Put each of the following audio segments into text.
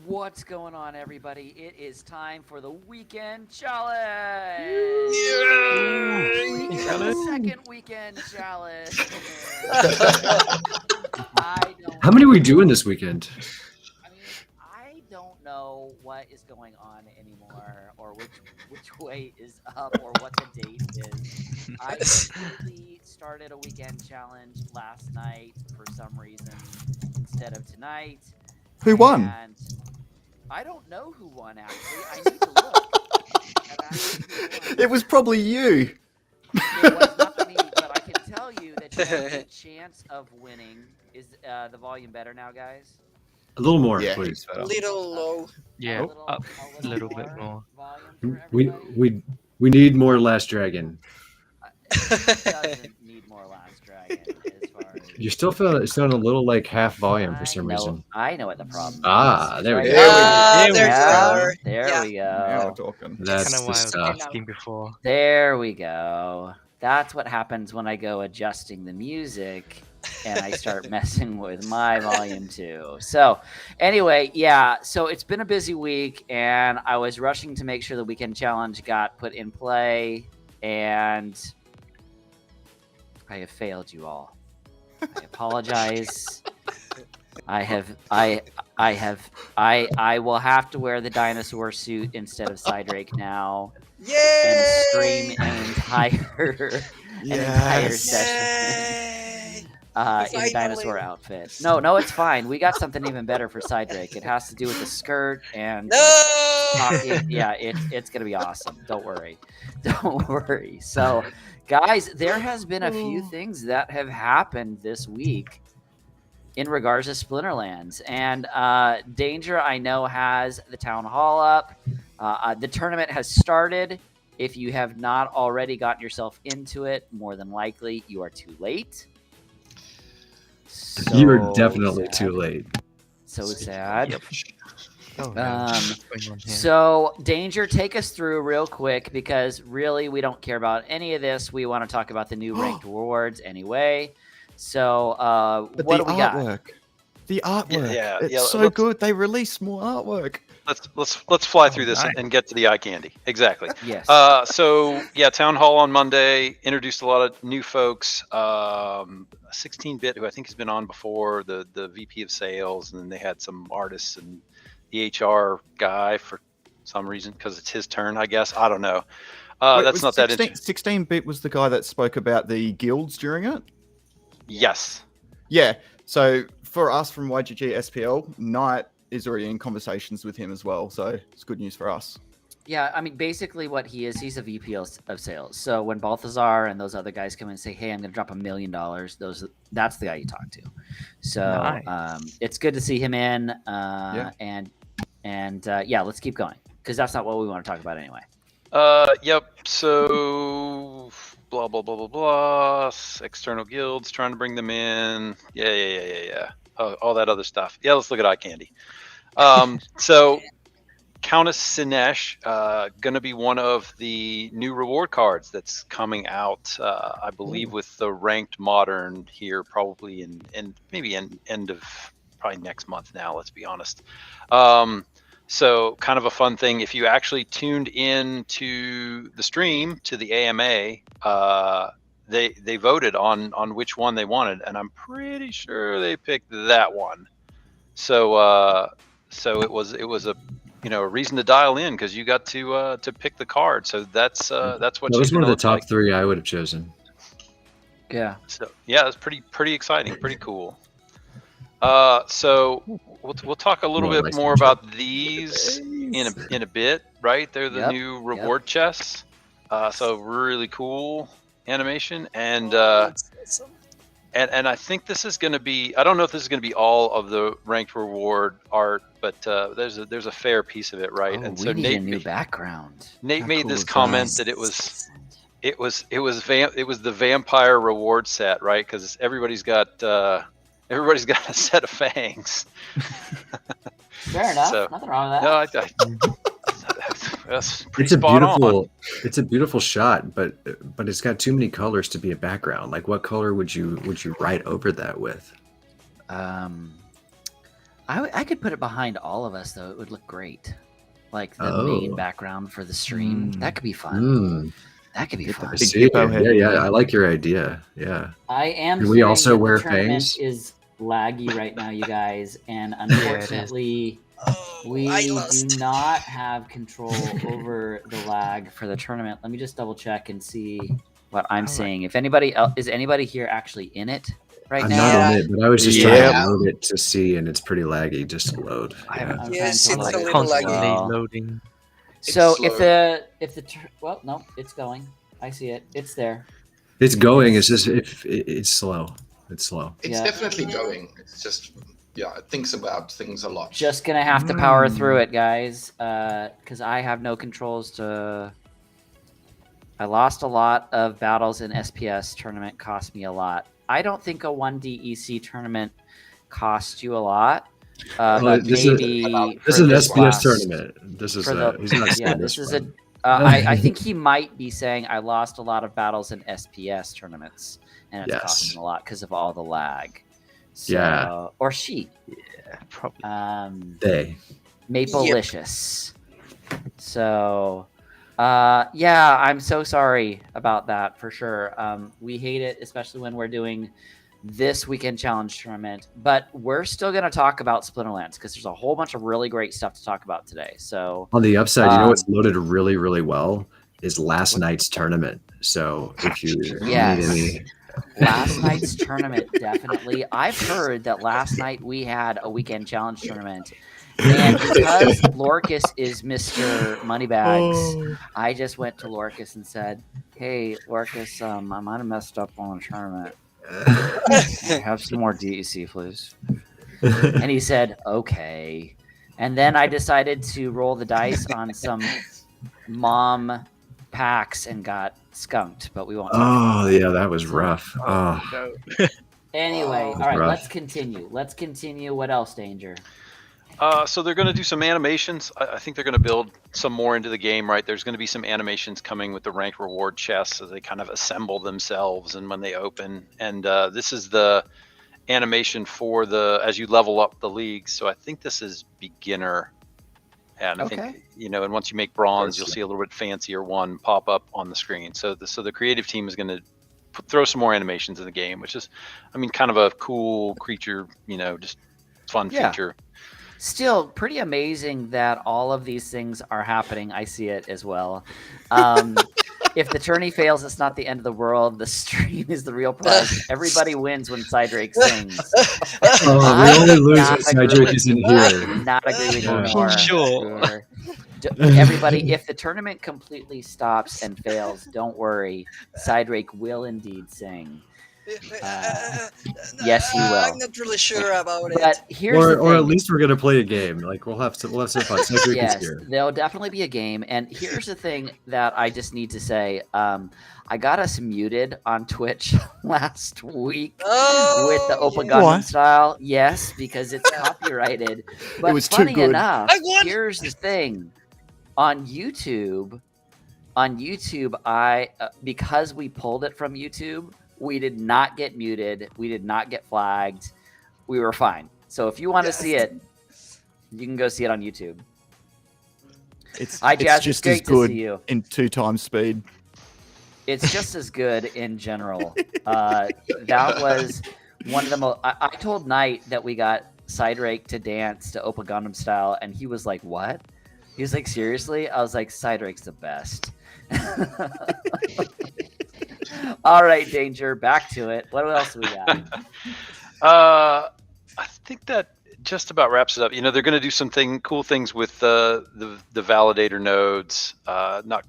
What's going on, everybody? It is time for the weekend challenge. Second weekend challenge. How many are we doing this weekend? I don't know what is going on anymore, or which way is up, or what the date is. I completely started a weekend challenge last night for some reason instead of tonight. Who won? And I don't know who won, actually. I need to look at actually who won. It was probably you. It was not me, but I can tell you that you have a chance of winning. Is the volume better now, guys? A little more, Yeah, please. A little low. Yeah, up a a little bit more. Volume for We everybody? we need more LastDragon. It doesn't need more LastDragon as far as... You still feel it's sounding a little like half volume for some reason. I know what the problem is. Ah, there we go. There we go. Now we're talking. That's Kind of the why I was stuff. asking before. There we go. That's what happens when I go adjusting the music and I start messing with my volume too. So anyway, yeah, so it's been a busy week and I was rushing to make sure the weekend challenge got put in play, and I have failed you all. I apologize. I will have to wear the dinosaur suit instead of Cydrake now. Yay! And scream an entire session Yay! in a dinosaur outfit. No, it's fine. We got something even better for Cydrake. It has to do with the skirt and No! it's gonna be awesome. Don't worry. So, guys, there has been a few things that have happened this week in regards to Splinterlands, and Danger, I know, has the town hall up. The tournament has started. If you have not already gotten yourself into it, more than likely you are too late. You are definitely too late. So sad. Yep. Oh, no. What's going on here? So, Danger, take us through real quick, because really we don't care about any of this. We want to talk about the new ranked rewards anyway. So, what do we got? The artwork. Yeah, it's so good. They released more artwork. Let's fly through this nice. and get to the eye candy. Exactly. Yes. So yeah, town hall on Monday introduced a lot of new folks. 16-bit, who I think has been on before, the VP of sales, and then they had some artists and the HR guy for some reason, because it's his turn, I guess. I don't know. That's not that interesting. 16-bit was the guy that spoke about the guilds during it. Yes. Yeah. So for us from YGG SPL, Knight is already in conversations with him as well. So it's good news for us. Yeah, I mean, basically what he is, he's a VP of sales. So when Balthazar and those other guys come in and say, hey, I'm going to drop $1 million, that's the guy you talk to. So Nice. it's good to see him in. And let's keep going, because that's not what we want to talk about anyway. Yep. So blah blah blah blah blah. External guilds, trying to bring them in. Yeah. All that other stuff. Yeah, let's look at eye candy. So Countess Sinesh, gonna be one of the new reward cards that's coming out. I believe with the ranked modern here, probably in maybe end of probably next month now. Let's be honest. So kind of a fun thing. If you actually tuned in to the stream, to the AMA, they voted on which one they wanted, and I'm pretty sure they picked that one. So it was a a reason to dial in, because you got to pick the card. So that's what That was one of the top 3 I would have chosen. Yeah. So yeah, it's pretty exciting, pretty cool. So we'll talk a little bit more about these in a bit, right? They're the new reward chests. So really cool animation, and I think this is going to be, I don't know if this is going to be all of the ranked reward art, but there's a fair piece of it, right? Oh, and we so need Nate a new background. Nate made this comment that it was the vampire reward set, right? Because everybody's got a set of fangs. Fair enough. So, nothing wrong with that. No, that's pretty It's a beautiful shot, but it's got too many colors to be a background. Like, what color would you write over that with? I could put it behind all of us though. It would look great. Like the main Oh. background for the stream. That could be fun. Mm, That could be Get the fun. I Big see. hippo head. Yeah, I like your idea. Yeah. I am Can we hearing also that wear the tournament fangs? is laggy right now, you guys, and it is. unfortunately Oh, we I do lost. not have control over the lag for the tournament. Let me just double check and see what I'm Alright. seeing. If anybody else is anybody here actually in it right I'm now? not Yeah. in it, but I was just Yeah. trying to load it to see, and it's pretty laggy just to load. I Yeah. haven't I'm Yes, trying to it's load a it little as constantly well. loading. So It's if the well, no, it's going. I see it. It's there. It's going. It's just if it's slow. It's slow. It's Yeah. definitely going. It's just, it thinks about things a lot. Just gonna have to power through it, guys, because I have no controls to. I lost a lot of battles in SPS tournament. Cost me a lot. I don't think a 1DEC tournament cost you a lot, but this is- maybe This for is an this SPS class- tournament. This is for the- he's not yeah, saying this is one. I think he might be saying I lost a lot of battles in SPS tournaments, and it's Yes. costing a lot because of all the lag. So, Yeah. or she. Yeah, probably. They. Maplelicious. So, yeah, I'm so sorry about that for sure. We hate it, especially when we're doing this weekend challenge tournament. But we're still going to talk about Splinterlands because there's a whole bunch of really great stuff to talk about today. So, On the upside, you know Um, what's loaded really, really well is last night's tournament. So if you Yes. need any, last night's tournament, definitely. I've heard that last night we had a weekend challenge tournament. And because Lorkus is Mr. Moneybags, I just went to Lorkus and said, "Hey, Lorkus, I might have messed up on the tournament. Have some more DEC, please." And he said, "Okay." And then I decided to roll the dice on some mom packs and got skunked, but we won't talk about oh yeah, that was rough. Oh, No. Anyway, all That's right, rough. let's continue. Let's continue. What else, Danger? So they're going to do some animations. I think they're going to build some more into the game, right? There's going to be some animations coming with the ranked reward chests as they kind of assemble themselves and when they open. And this is the animation for as you level up the leagues. So I think this is beginner. And I think, and once you make bronze, you'll see a little bit fancier one pop up on the screen. So the creative team is going to throw some more animations in the game, which is, kind of a cool creature, just fun Yeah. feature. Still pretty amazing that all of these things are happening. I see it as well. If the tourney fails, it's not the end of the world. The stream is the real prize. Everybody wins when Cydrake sings. we only lose not when agree Cydrake with- is in I here. do not agree with you Yeah. more. Sure. Everybody, if the tournament completely stops and fails, don't worry. Cydrake will indeed sing. Yes, he will. I'm not really sure about it. But here's the Or at thing. least we're gonna play a game. Like we'll have some fun. Cydrake Yes, is here. there'll definitely be a game. And here's the thing that I just need to say. I got us muted on Twitch last week with the Open yeah. Gundam style. Yes, because it's copyrighted. But was too funny good. enough, I won. here's the thing. On YouTube, I because we pulled it from YouTube, we did not get muted. We did not get flagged. We were fine. So if you want to see it, you can go see it on YouTube. It's Hi, Jazz. It's just great as to good see you. in 2 times speed. It's just as good in general. That was one of the most. I told Knight that we got Cydrake to dance to Opa Gundam style, and he was like, "What?" He was like, "Seriously?" I was like, "Cydrake's the best." All right, Danger. Back to it. What else do we got? I think that just about wraps it up. They're going to do some cool things with the validator nodes. Not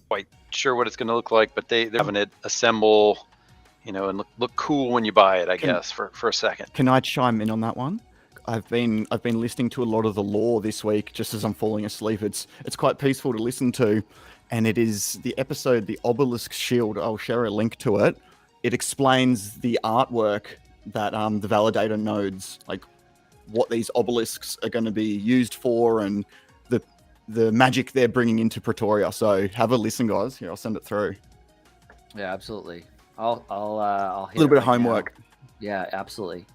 quite sure what it's going to look like, but they're having it assemble, and look cool when you buy it. I guess for a second. Can I chime in on that one? I've been listening to a lot of the lore this week just as I'm falling asleep. It's quite peaceful to listen to, and it is the episode The Obelisk Shield. I'll share a link to it. It explains the artwork that the validator nodes, like what these obelisks are going to be used for, and the magic they're bringing into Pretoria. So have a listen, guys. Here, I'll send it through. Yeah, absolutely. I'll A hit little it bit of right now. homework. Yeah, absolutely.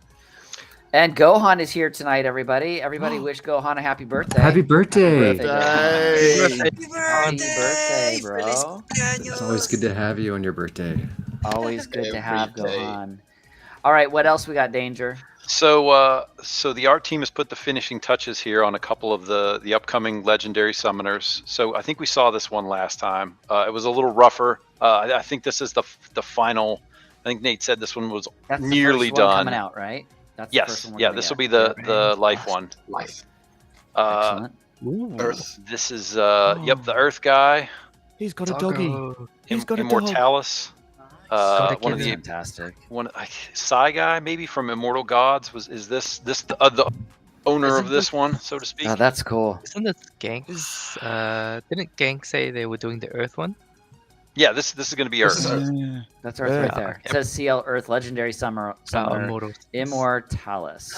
And Gohan is here tonight, everybody. Everybody wish Gohan a happy birthday. Happy birthday! Gohan. Happy Happy birthday, Feliz bro. It's always good to have you on your birthday. Always good to have Every day. Gohan. All right, what else we got, Danger? So the art team has put the finishing touches here on a couple of the upcoming legendary summoners. So I think we saw this one last time. It was a little rougher. I think this is the final. I think Nate said this one was That's nearly the first one done. coming out, right? That's the Yes, first one we're yeah, gonna this will get. be the life one. Life. Excellent. Earth. This is yep, the Earth guy, He's got a doggy. Doggo. He's got a dog. Immortalis. Gotta One of give the him- Fantastic. Psy guy maybe from Immortal Gods. Is this the owner Isn't of this this- one, so to speak? Oh, that's cool. Isn't it Gank's? Didn't Gank say they were doing the Earth one? Yeah, this is going to be This Earth. is Earth. Yeah. That's Earth Yeah. right there. It says CL Earth Legendary Summoner Immortal. Immortalis.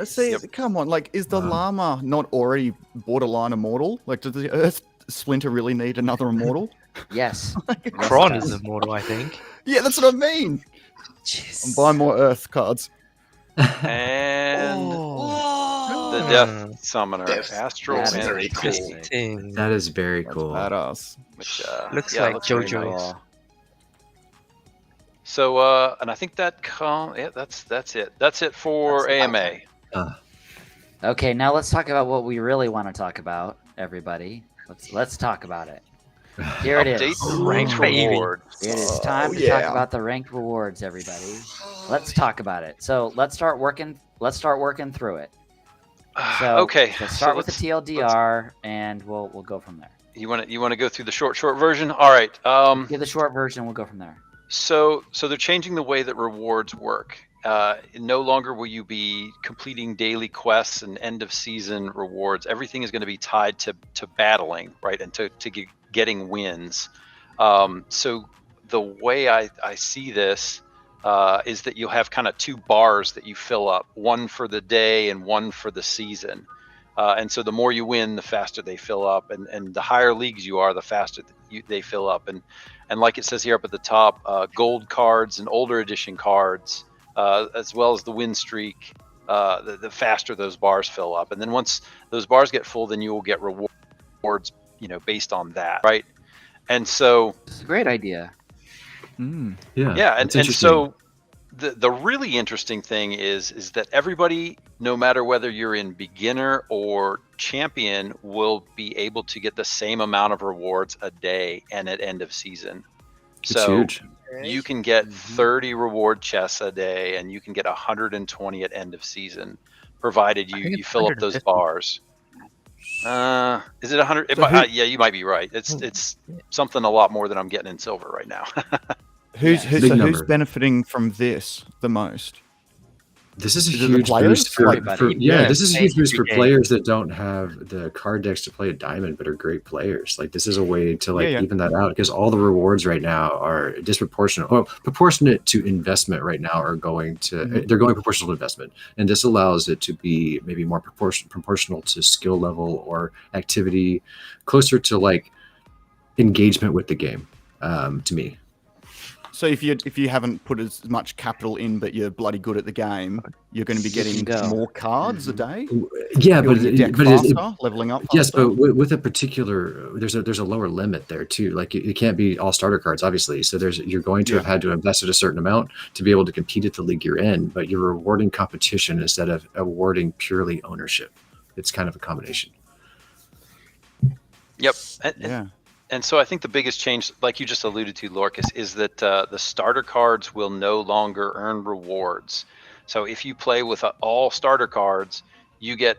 See, Yep. come on, like, is the llama not already borderline immortal? Like, does the Earth Splinter really need another immortal? Yes. Kron Yes, it is does. immortal, I think. Yeah, that's what I mean. I'm buying more Earth cards. And Oh. the Death Summoner, Death. Astral That is and very cool. Interesting. That is very That's cool. badass. which Looks yeah, like looks very JoJo. nice. Cool. So and I think that's it. That's it for That's AMA. Okay, now let's talk about what we really want to talk about, everybody. Let's talk about it. Here it Update is. the ranked Baby. reward. It is time to talk about the ranked rewards, everybody. Let's talk about it. So let's start working through it. So Okay, let's so start with the let's- TLDR, and we'll go from there. You want to go through the short version? All right. Give the short version. We'll go from there. So they're changing the way that rewards work. No longer will you be completing daily quests and end of season rewards. Everything is going to be tied to battling, right, and to getting wins. So the way I see this is that you'll have kind of two bars that you fill up, one for the day and one for the season. And so the more you win, the faster they fill up, and the higher leagues you are, the faster they fill up. And like it says here up at the top, gold cards and older edition cards, as well as the win streak, the faster those bars fill up. And then once those bars get full, then you will get rewards, based on that, right? And so It's a great idea. Mm. Yeah. yeah, and that's interesting. so the really interesting thing is that everybody, no matter whether you're in beginner or champion, will be able to get the same amount of rewards a day and at end of season. It's So huge. you can get Mhm. 30 reward chests a day, and you can get 120 at end of season, provided I you, think you it's fill up those 150. bars. Is it 100? So who- Yeah, you might be right. It's something a lot more than I'm getting in silver right now. Who's Yeah. who's Big so who's number. benefiting from this the most? This is a Is it the huge players? boost for, Everybody. for Yeah, this is a huge boost for every game. players that don't have the card decks to play a diamond but are great players. Like this is a way to Yeah. even that out, because all the rewards right now are disproportionate. Well, proportionate to investment right now are going to Mhm. they're going proportional to investment, and this allows it to be maybe more proportional to skill level or activity, closer to like engagement with the game. To me, So if you haven't put as much capital in, but you're bloody good at the game, you're going to be You can getting go. more cards a day. yeah, but Building your deck but faster, leveling up. yes, faster? but with a particular, there's a lower limit there too. Like it can't be all starter cards, obviously. So you're going to have had to invest a certain amount to be able to compete at the league you're in. But you're rewarding competition instead of awarding purely ownership. It's kind of a combination. Yep. yeah. And so I think the biggest change, like you just alluded to, Lorkus, is that the starter cards will no longer earn rewards. So if you play with all starter cards, you get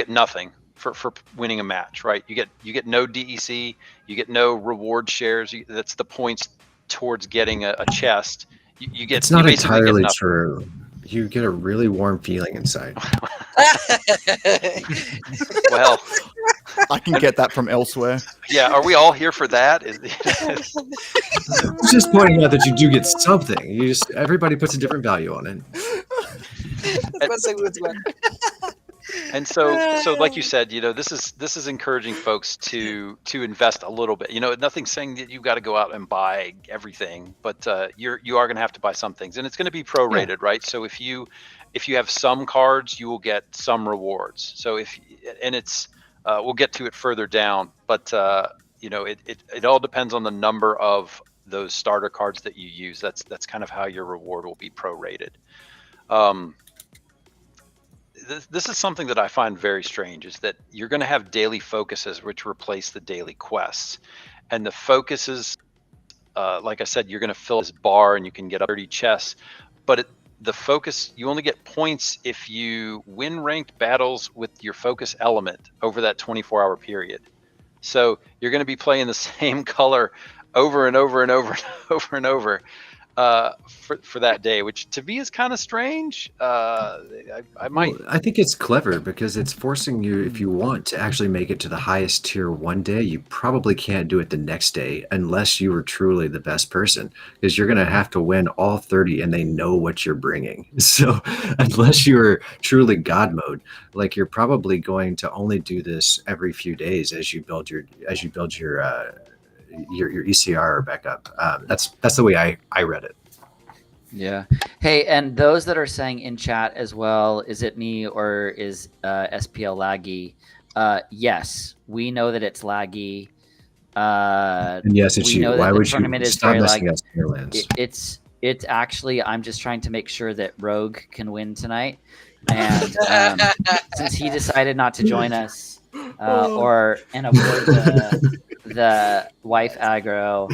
nothing for winning a match, right? You get no DEC, you get no reward shares. That's the points towards getting a chest. You get. It's not you basically get entirely nothing. true. You get a really warm feeling inside. Well, I can get that from elsewhere. yeah. Are we all here for that? It's just pointing out that you do get something. Everybody puts a different value on it. And so like you said, this is encouraging folks to invest a little bit. Nothing's saying that you've got to go out and buy everything, but you are going to have to buy some things, and it's going to be prorated, right? So if you have some cards, you will get some rewards. So we'll get to it further down, but it all depends on the number of those starter cards that you use. That's kind of how your reward will be prorated. This is something that I find very strange, is that you're going to have daily focuses which replace the daily quests. And the focuses, like I said, you're going to fill this bar and you can get up 30 chests, but the focus, you only get points if you win ranked battles with your focus element over that 24-hour period. So you're going to be playing the same color over and over and over and over and over for that day, which to me is kind of strange. I might. Well, I think it's clever because it's forcing you, if you want to actually make it to the highest tier one day, you probably can't do it the next day unless you were truly the best person, because you're going to have to win all 30 and they know what you're bringing. So unless you're truly God mode, like, you're probably going to only do this every few days as you build your ECR back up. That's the way I read it. Yeah. Hey, and those that are saying in chat as well, is it me or is SPL laggy? Yes, we know that it's laggy. And yes, it's we you. know that Why the would tournament you is stop very messing laggy. up Splinterlands? It's actually, I'm just trying to make sure that Rogue can win tonight, and since he decided not to join us, and avoid the wife aggro.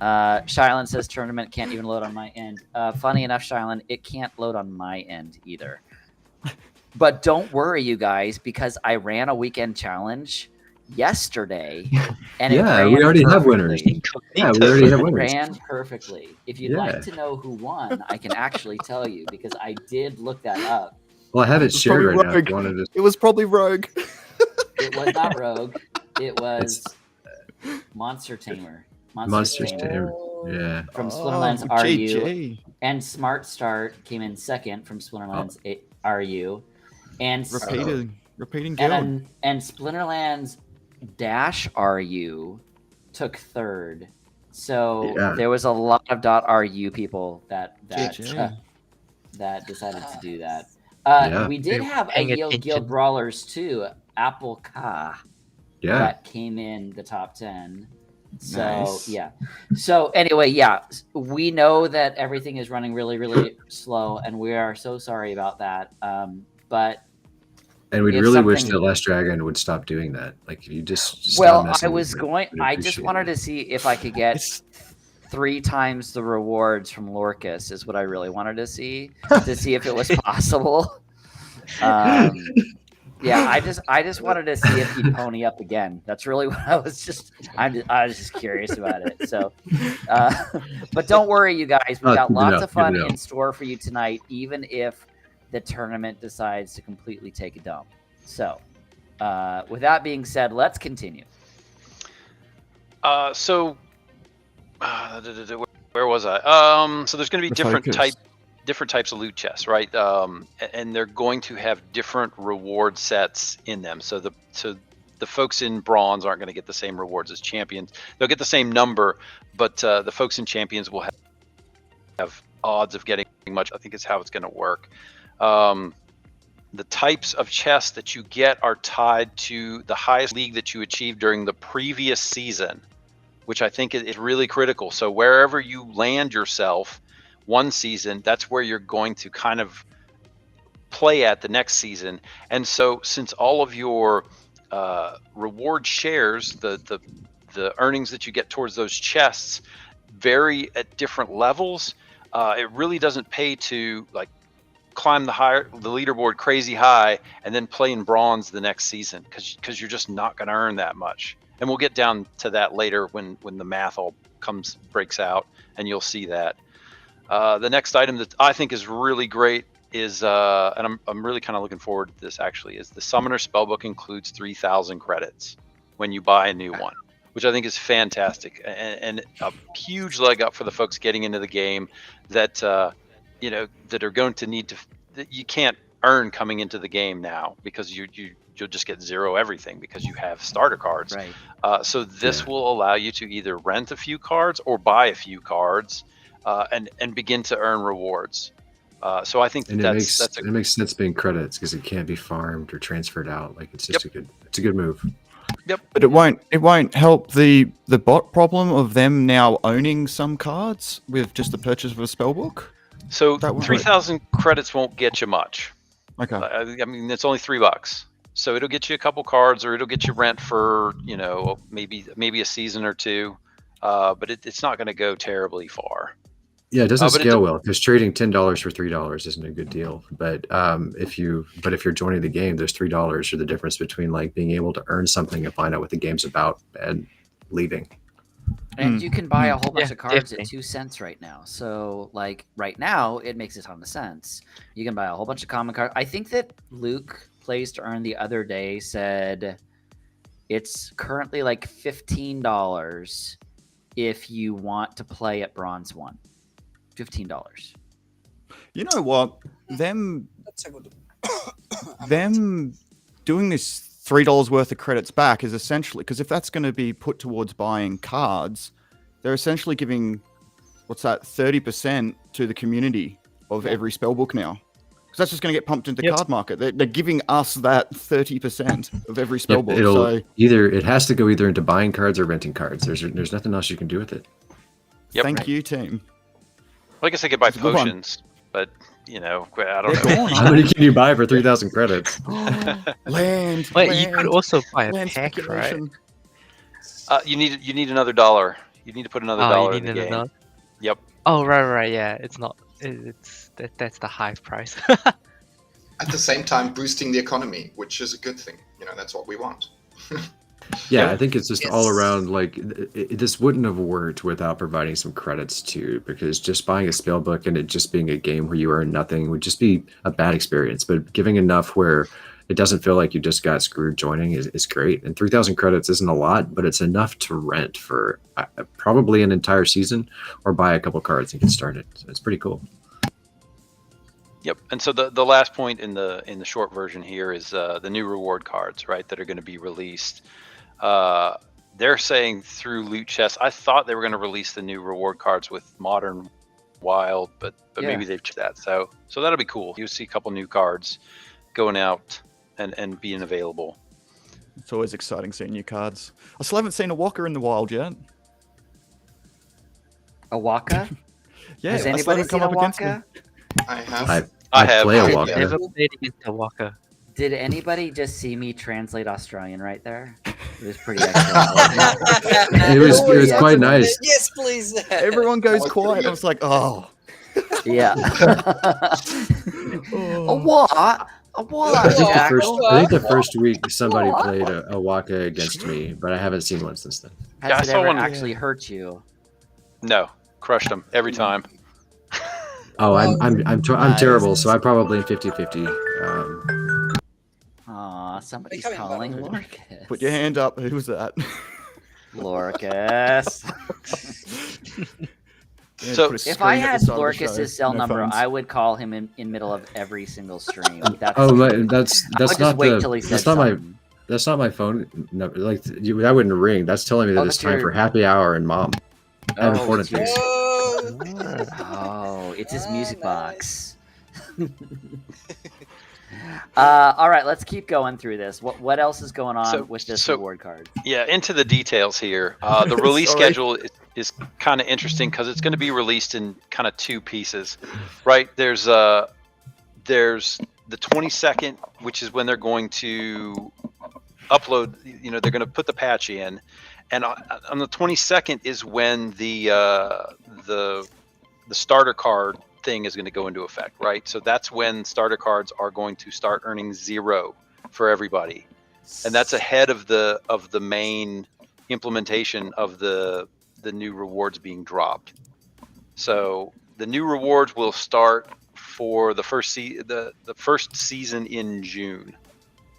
Shylin says tournament can't even load on my end. Funny enough, Shylin, it can't load on my end either. But don't worry, you guys, because I ran a weekend challenge yesterday, and it ran we already have winners. perfectly. Yeah, we already have It winners. ran perfectly. If you'd like to know who won, I can actually tell you, because I did look that up. Well, I have it shared right now. Rogue. If you wanted to... It was probably Rogue. It was not Rogue. It was Monster Tamer. Monster Tamer. Yeah. From Splinterlands RU. GG. And Smart Start came in second from Splinterlands RU. And Repeating guild. And Splinterlands -RU took third. So there was a lot of .RU people that decided to do that. We did have a Guild Brawlers too, Apple Ka. That came in the top 10. So Nice. yeah. So anyway, we know that everything is running really, really slow, and we are so sorry about that. But we'd really wish that LastDragon would stop doing that. Like, if you just stop well, messing I was with going. it, I just wanted to see if I could get 3 times the rewards from Lorkus. Is what I really wanted to see if it was possible. Yeah, I just wanted to see if he'd pony up again. That's really what I was just. I was just curious about it. So, but don't worry, you guys. We got lots of fun in store for you tonight, even if the tournament decides to completely take a dump. So, with that being said, let's continue. Where was I? So there's going to be different types of loot chests, right? And they're going to have different reward sets in them. So the folks in bronze aren't going to get the same rewards as champions. They'll get the same number, but the folks in champions will have odds of getting much. I think is how it's going to work. The types of chests that you get are tied to the highest league that you achieved during the previous season, which I think is really critical. So wherever you land yourself one season, that's where you're going to kind of play at the next season. And so since all of your reward shares, the earnings that you get towards those chests vary at different levels, it really doesn't pay to like climb the leaderboard crazy high and then play in bronze the next season, because you're just not going to earn that much. And we'll get down to that later when the math all breaks out, and you'll see that. The next item that I think is really great is, and I'm really kind of looking forward to this actually, is the Summoner Spellbook includes 3,000 credits when you buy a new one, which I think is fantastic and a huge leg up for the folks getting into the game that that are going to need to. You can't earn coming into the game now, because you'll just get 0 everything because you have starter cards. Right. So this will allow you to either rent a few cards or buy a few cards, and begin to earn rewards. So I think And it makes sense being credits because it can't be farmed or transferred out. Like it's just it's a good move. Yep. But it won't help the bot problem of them now owning some cards with just the purchase of a spellbook. So That won't- 3,000 credits won't get you much. Okay. I mean, it's only $3. So it'll get you a couple cards, or it'll get you rent for, you know, maybe a season or two. But it's not going to go terribly far. Yeah, it doesn't but scale well because trading $10 for $3 isn't a good deal. But if you're joining the game, there's $3 for the difference between like being able to earn something and find out what the game's about and leaving. And you can buy a whole bunch Yeah, of cards at definitely. 2 cents right now. So, like, right now, it makes a ton of sense. You can buy a whole bunch of common cards. I think that Luke Plays to Earn the other day said it's currently like $15 if you want to play at Bronze 1. $15. You know what? Them That's a good. doing this $3 worth of credits back is essentially, because if that's going to be put towards buying cards, they're essentially giving, what's that, 30% to the community of every spellbook now. Because that's just going to get pumped into the card market. They're giving us that 30% of every spellbook. So It has to go either into buying cards or renting cards. There's nothing else you can do with it. thank you, team. Well, I guess I could buy It's a good one. potions, but you know, I don't They're know. gone. How many can you buy for 3,000 credits? Land. Wait, you could land, also buy a land pack, right? speculation. You need another $1. You need to put another Oh, dollar you in need the game. another. Yep. Oh, right, yeah. It's not. That's the high price. At the same time, boosting the economy, which is a good thing. You know, that's what we want. Yeah, I think it's just all Yes. around like this wouldn't have worked without providing some credits too, because just buying a spellbook and it just being a game where you earn nothing would just be a bad experience. But giving enough where it doesn't feel like you just got screwed joining is great. And 3,000 credits isn't a lot, but it's enough to rent for probably an entire season or buy a couple cards and get started. So it's pretty cool. Yep. And so the last point in the short version here is the new reward cards, right, that are going to be released. They're saying through Loot Chest. I thought they were going to release the new reward cards with Modern Wild, but maybe they've changed that. So that'll be cool. You'll see a couple new cards going out and being available. It's always exciting seeing new cards. I still haven't seen a Walker in the wild yet. A Waka? Yeah, Has I still anybody haven't come seen a up against me. Waka? I have. I have. play a Yeah. Waka. Never played against a Waka. Did anybody just see me translate Australian right there? It was pretty excellent. wasn't it? It was quite nice. Yes, please. Everyone goes Oh, quiet. yeah. I was like, oh. Yeah. A what? A what? I think, Jackal? I think the first week somebody played a Waka against me, but I haven't seen one since then. Has Yeah, I it saw ever one- actually hurt you? No, crushed them every time. Oh, I'm Nice. terrible, so I probably 50-50. Aw, somebody's Becoming calling better. Lorkus. Put your hand up. Who was that? Lorkus. Yeah, So- put a If screen I at the had start of the Lorkus's show. cell No number, phones. I would call him in middle of every single stream. That's, Oh, that's I would not just wait till he said that's not my something. that's not my phone number. Like that wouldn't ring. That's telling me that Oh, it's that's time your- for happy hour and mom. I have Oh, important it's things. Oh, Oh, it's his Ah, music nice. box. All right, let's keep going through this. What else is going on So- with this so- reward card? Yeah, into the details here. The release Sorry. schedule is kind of interesting because it's going to be released in kind of two pieces, right? There's the 22nd, which is when they're going to upload. You know, they're going to put the patch in, and on the 22nd is when the starter card thing is going to go into effect, right? So that's when starter cards are going to start earning 0 for everybody. And that's ahead of the main implementation of the new rewards being dropped. So the new rewards will start for the first season in June.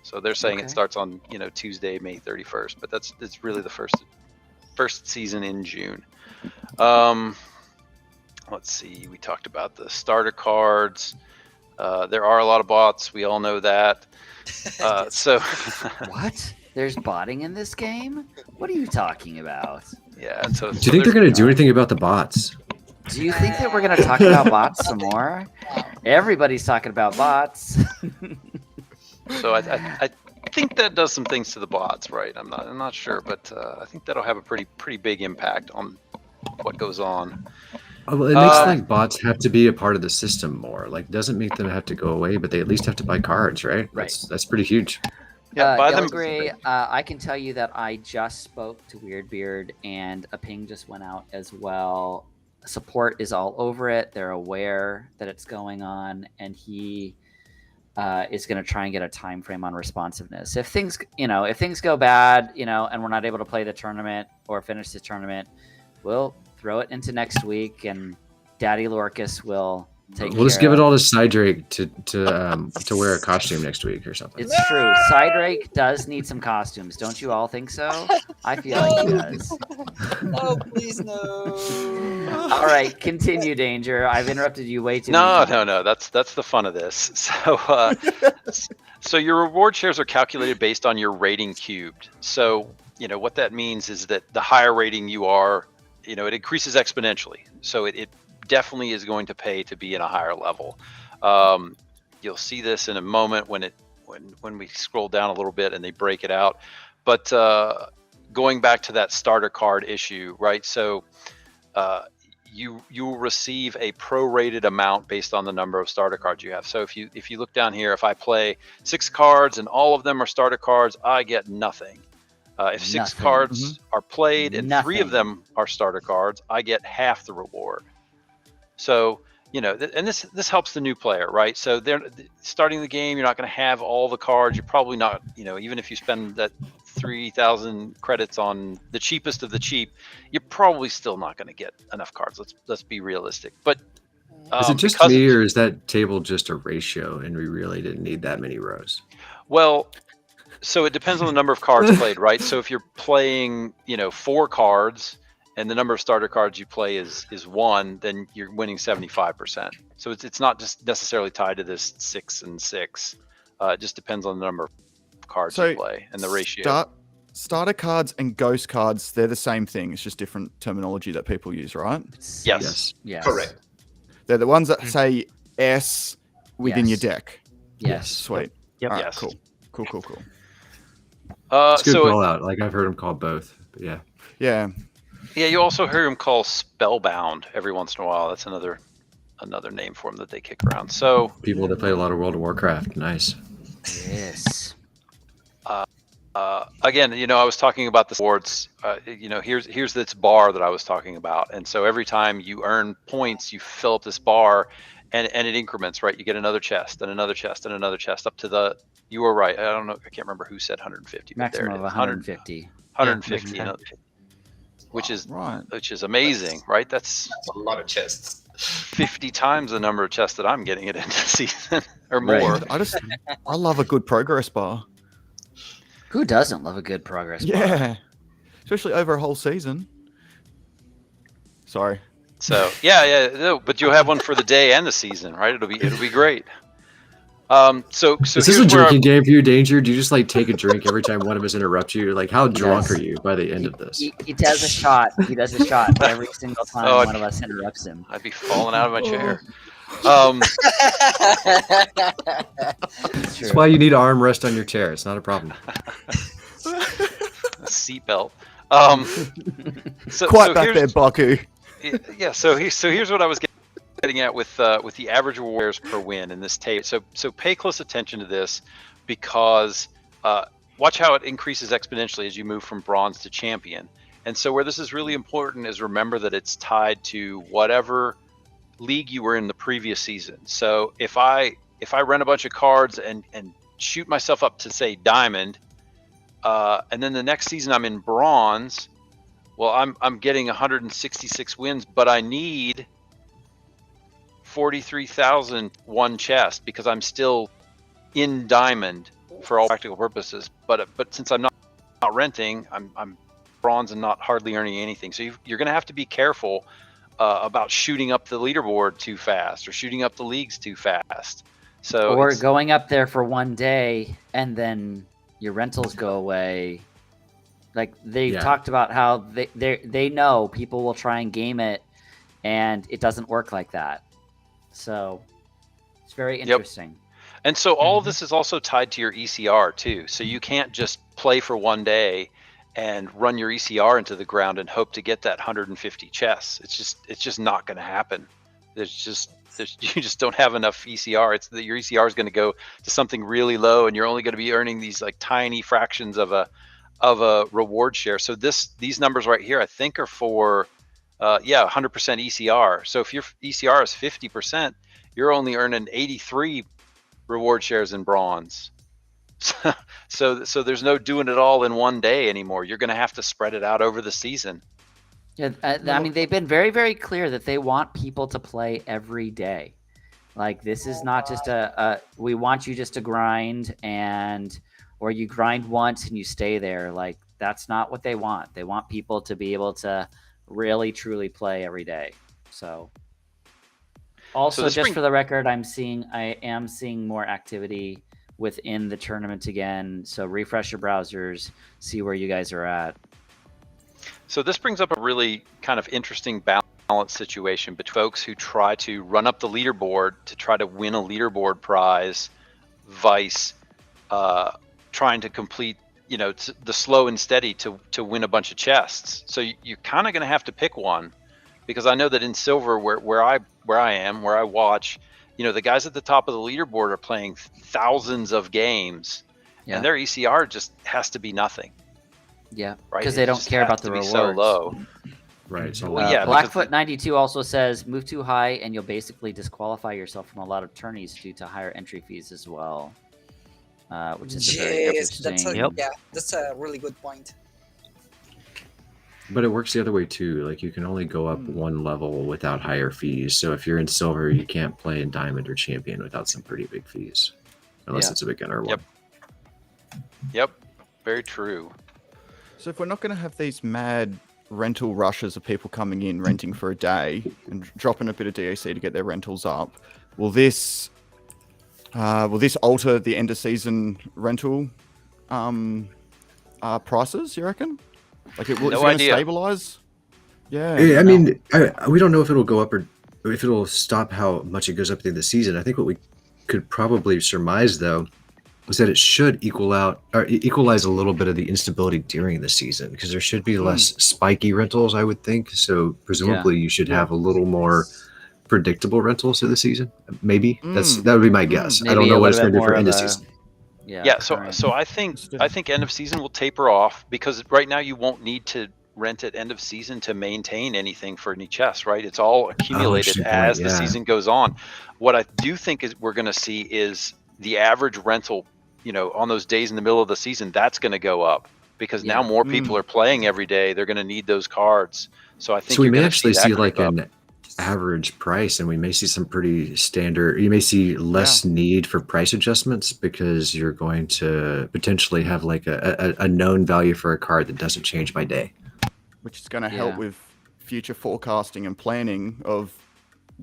So they're saying Okay. it starts on Tuesday, May 31st, but that's really the first season in June. Let's see, we talked about the starter cards. There are a lot of bots. We all know that. So What? There's botting in this game? What are you talking about? yeah. And so Do you think they're going to do anything about the bots? Do you think that we're going to talk about bots some more? Everybody's talking about bots. So I think that does some things to the bots, right? I'm not sure, but I think that'll have a pretty big impact on what goes on. Oh, well, it makes like bots have to be a part of the system more. Like, doesn't make them have to go away, but they at least have to buy cards, right? Right. That's pretty huge. Yeah, buy them. Gray, I can tell you that I just spoke to Weirdbeard, and a ping just went out as well. Support is all over it. They're aware that it's going on, and he is going to try and get a time frame on responsiveness. If things go bad, and we're not able to play the tournament or finish the tournament, we'll throw it into next week, and Daddy Lorkus will take We'll just care give it of- all to Cydrake to wear a costume next week or something. It's true. Cydrake does need some costumes. Don't you all think so? I feel like he does. No, please no. All right, continue, Danger. I've interrupted you way too many No, times. no. That's the fun of this. So your reward shares are calculated based on your rating cubed. So what that means is that the higher rating you are, it increases exponentially. So it definitely is going to pay to be in a higher level. You'll see this in a moment when we scroll down a little bit and they break it out. But going back to that starter card issue, right? So you will receive a prorated amount based on the number of starter cards you have. So if you look down here, if I play 6 cards and all of them are starter cards, I get nothing. If 6 Nothing. cards are played and 3 of Nothing. them are starter cards, I get half the reward. So, and this helps the new player, right? So they're starting the game, you're not going to have all the cards. You're probably not, even if you spend that 3,000 credits on the cheapest of the cheap, you're probably still not going to get enough cards. Let's be realistic. But Is it just because me, of- or is that table just a ratio, and we really didn't need that many rows? Well, so it depends on the number of cards played, right? So if you're playing, 4 cards and the number of starter cards you play is 1, then you're winning 75%. So it's not just necessarily tied to this 6 and 6. It just depends on the number of cards you play and the ratio. Starter cards and ghost cards, they're the same thing. It's just different terminology that people use, right? Yes. Yes. Correct. They're the ones that say S within Yes. your deck. Yes. Sweet. Yep. All right, Yes. Cool. It's a good So call out. Like, I've heard them called both, but yeah. Yeah. yeah, you also hear them call spellbound every once in a while. That's another name for them that they kick around. So People that play a lot of World of Warcraft. Nice. Yes. again, I was talking about the awards. Here's this bar that I was talking about, and so every time you earn points, you fill up this bar, and it increments, right? You get another chest and another chest and another chest up to the. You were right. I don't know. I can't remember who said 150. But Maximum there of it is. 150. 150, Yeah. which is Right. amazing, right? That's That's a lot of chests. 50 times the number of chests that I'm getting at end of season or Right. more. I love a good progress bar. Who doesn't love a good progress bar? Yeah. Especially over a whole season. Sorry. So no, but you'll have one for the day and the season, right? It'll be great. So Is this here's a where drinking game for you, Danger? Do you just like take a drink every time one of us interrupts you? Like, how drunk Yes. are you by the end of this? He does a shot. He does a shot every single time Oh, one of us interrupts him. I'd be falling out of my chair. It's true. That's why you need an armrest on your chair. It's not a problem. A seatbelt. So Quite back there, here's- Baku. Yeah. So here's what I was getting at with the average rewards per win in this table. So pay close attention to this, because watch how it increases exponentially as you move from bronze to champion. And so where this is really important is remember that it's tied to whatever league you were in the previous season. So if I rent a bunch of cards and shoot myself up to, say, diamond, and then the next season I'm in bronze, well, I'm getting 166 wins, but I need 43,001 chest because I'm still in diamond for all practical purposes. But since I'm not renting, I'm bronze and not hardly earning anything. So you're going to have to be careful about shooting up the leaderboard too fast or shooting up the leagues too fast. So Or it's- going up there for one day and then your rentals go away. Like they've Yeah. talked about how they know people will try and game it, and it doesn't work like that. So it's very interesting. And so all of this is also tied to your ECR too. So you can't just play for one day and run your ECR into the ground and hope to get that 150 chests. It's just not going to happen. You just don't have enough ECR. It's that your ECR is going to go to something really low, and you're only going to be earning these like tiny fractions of a reward share. So these numbers right here, I think, are for 100% ECR. So if your ECR is 50%, you're only earning 83 reward shares in bronze. So there's no doing it all in one day anymore. You're going to have to spread it out over the season. Yeah, I mean, they've been very, very clear that they want people to play every day. Like, this is not just we want you just to grind or you grind once and you stay there. Like, that's not what they want. They want people to be able to really, truly play every day. So, also, just for the record, I am seeing more activity within the tournament again. So refresh your browsers, see where you guys are at. So this brings up a really kind of interesting balance situation between folks who try to run up the leaderboard to try to win a leaderboard prize, vice trying to complete, the slow and steady to win a bunch of chests. So you're kind of going to have to pick one, because I know that in silver, where I watch, the guys at the top of the leaderboard are playing thousands of games, and their ECR just has to be nothing. Yeah, right. Because they don't care about the rewards. So low. Right. So Blackfoot 92 also says move too high and you'll basically disqualify yourself from a lot of tourneys due to higher entry fees as well. Which is very interesting. That's a really good point. But it works the other way too. Like, you can only go up one level without higher fees. So if you're in silver, you can't play in diamond or champion without some pretty big fees, unless it's a beginner one. Yep. Very true. So if we're not going to have these mad rental rushes of people coming in renting for a day and dropping a bit of DAC to get their rentals up, will this alter the end of season rental prices? You reckon? Like, is it going to stabilize? Yeah. I mean, we don't know if it'll go up or if it'll stop how much it goes up through the season. I think what we could probably surmise, though, is that it should equalize a little bit of the instability during the season, because there should be less spiky rentals, I would think. So presumably you should have a little more predictable rentals through the season. Maybe that would be my guess. I don't know what it's going to do for end of season. Yeah. So I think end of season will taper off, because right now you won't need to rent at end of season to maintain anything for any chests, right? It's all accumulated as the season goes on. What I do think is we're going to see is the average rental, on those days in the middle of the season, that's going to go up, because now more people are playing every day. They're going to need those cards. So I think we may actually see like an average price, and we may see some pretty standard. You may see less need for price adjustments, because you're going to potentially have like a known value for a card that doesn't change by day, which is going to help with future forecasting and planning of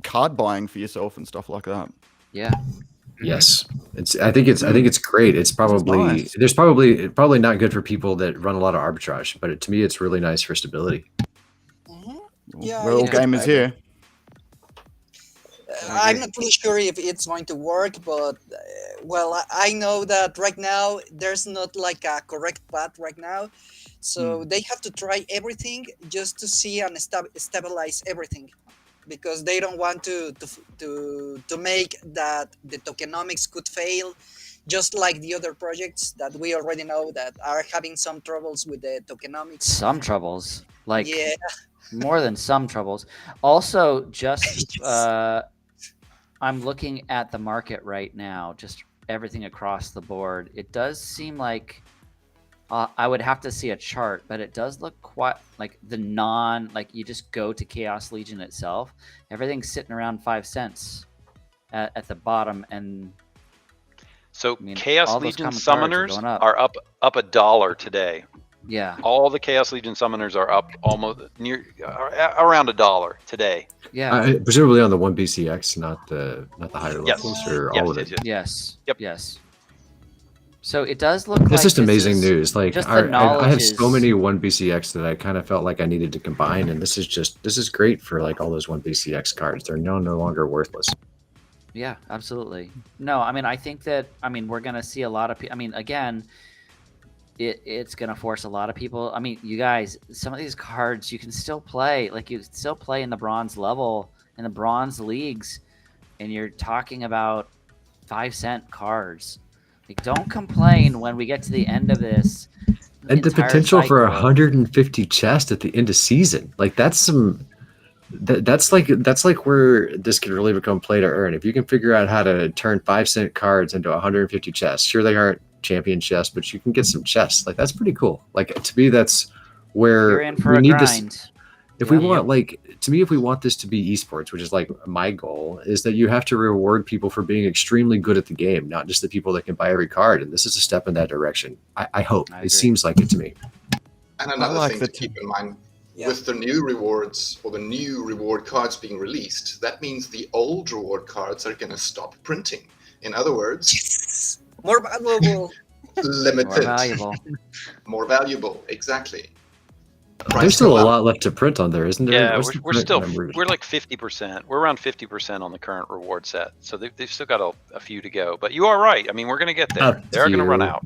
card buying for yourself and stuff like that. Yeah. Yes, I think it's great. It's probably probably not good for people that run a lot of arbitrage, but to me, it's really nice for stability. Yeah, we're all gamers here. I'm not really sure if it's going to work, but I know that right now there's not like a correct path right now, so they have to try everything just to see and stabilize everything, because they don't want to make that the tokenomics could fail, just like the other projects that we already know that are having some troubles with the tokenomics. Some troubles, like more than some troubles. Also, just I'm looking at the market right now, just everything across the board. It does seem like I would have to see a chart, but it does look quite like you just go to Chaos Legion itself. Everything's sitting around 5 cents at the bottom. And so Chaos Legion summoners are up $1 today. Yeah. All the Chaos Legion summoners are up almost near around $1 today. Yeah. Presumably on the 1BCX, not the higher Yes. levels, or Yes, all of yes, it. yes. Yes. Yep. Yes. So it does look like It's just this amazing is news. Like just the I knowledge have is so many 1BCX that I kind of felt like I needed to combine, and this is great for like all those 1BCX cards. They're no longer worthless. Yeah, absolutely. No, I mean, I think that, I mean, we're going to see a lot of people. I mean, again, it's going to force a lot of people. I mean, you guys, some of these cards you can still play. Like, you can still play in the bronze level, in the bronze leagues, and you're talking about 5-cent cards. Like, don't complain when we get to the end of this. And the entire potential for cycle. 150 chest at the end of season. Like that's some. That's like where this can really become play to earn. If you can figure out how to turn 5-cent cards into 150 chests, sure they aren't champion chests, but you can get some chests. Like that's pretty cool. Like to me, that's where You're in for we a need grind. this. If we want, like, to me, if we want this to be esports, which is like my goal, is that you have to reward people for being extremely good at the game, not just the people that can buy every card. And this is a step in that direction. I hope. I It agree. seems like it to me. And another like thing the to keep in mind, Yeah. with the new rewards or the new reward cards being released, that means the old reward cards are going to stop printing. In other words, More valuable. limited, More valuable. more valuable. Exactly. There's still go a up. lot left to print on there, isn't there? Yeah, What's the we're print still number? we're like 50%. We're around 50% on the current reward set, so they've still got a few to go. But you are right. I mean, we're gonna get there. Up They're gonna run to- out.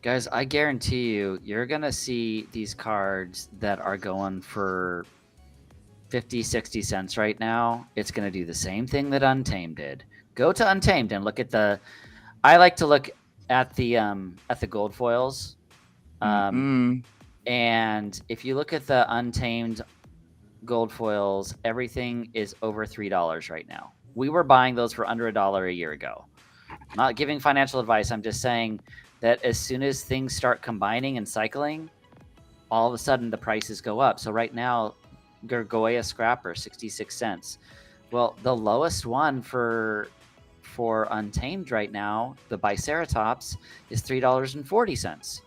Guys, I guarantee you're going to see these cards that are going for 50, 60 cents right now. It's going to do the same thing that Untamed did. Go to Untamed and look at I like to look at the gold foils. And if you look at the Untamed gold foils, everything is over $3 right now. We were buying those for under $1 a year ago. I'm not giving financial advice. I'm just saying that as soon as things start combining and cycling, all of a sudden the prices go up. So right now, Gargoyle Scrapper, 66 cents. Well, the lowest one for Untamed right now, the Biceratops, is $3.40.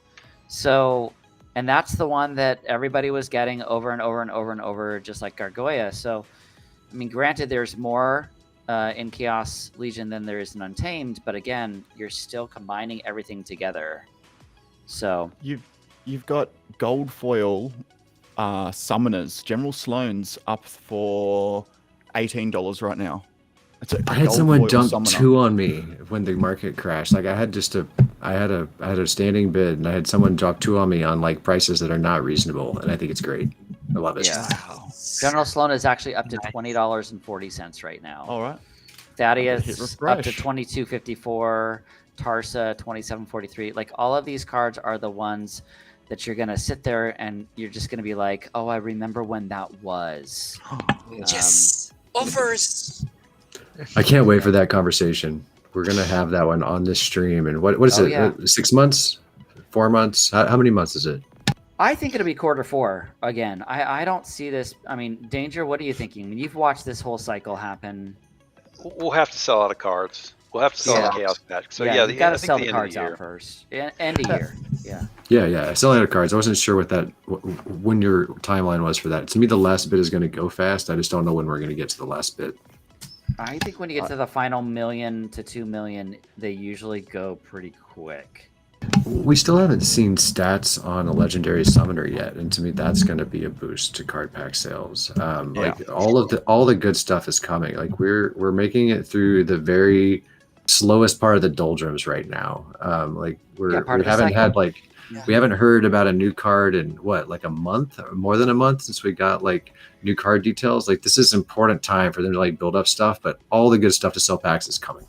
So, and that's the one that everybody was getting over and over and over and over, just like Gargoyle. So, I mean, granted, there's more in Chaos Legion than there is in Untamed, but again, you're still combining everything together. So You've got gold foil summoners. General Sloan's up for $18 right now. I had someone dump 2 on me when the market crashed. Like I had a standing bid, and I had someone drop 2 on me on like prices that are not reasonable, and I think it's great. I love it. yeah, General Sloan is actually up to $20.40 right now. All right. Thaddeus Hit up to refresh. $22.54. Tarsa $27.43. Like all of these cards are the ones that you're gonna sit there and you're just gonna be like, oh, I remember when that was. Yes. Offers. I can't wait for that conversation. We're gonna have that one on this stream. And what is Oh, it? yeah. 6 months? 4 months? How many months is it? I think it'll be Q4 again. I don't see this. I mean, Danger, what are you thinking? I mean, you've watched this whole cycle happen. We'll have to sell out of cards. We'll have to sell out of Yeah. Chaos Patch. So yeah, yeah, you got to I think sell the the end of cards the year. out first. End of year. Yeah. Yeah. Selling out of cards. I wasn't sure when your timeline was for that. To me, the last bit is going to go fast. I just don't know when we're going to get to the last bit. I think when you get to the final 1 million to 2 million, they usually go pretty quick. We still haven't seen stats on a legendary summoner yet, and to me, that's going to be a boost to card pack sales. Like all the good stuff is coming. Like we're making it through the very slowest part of the doldrums right now. Like we haven't had like we haven't heard about a new card in what, like a month or more than a month since we got like new card details. Like this is important time for them to like build up stuff, but all the good stuff to sell packs is coming.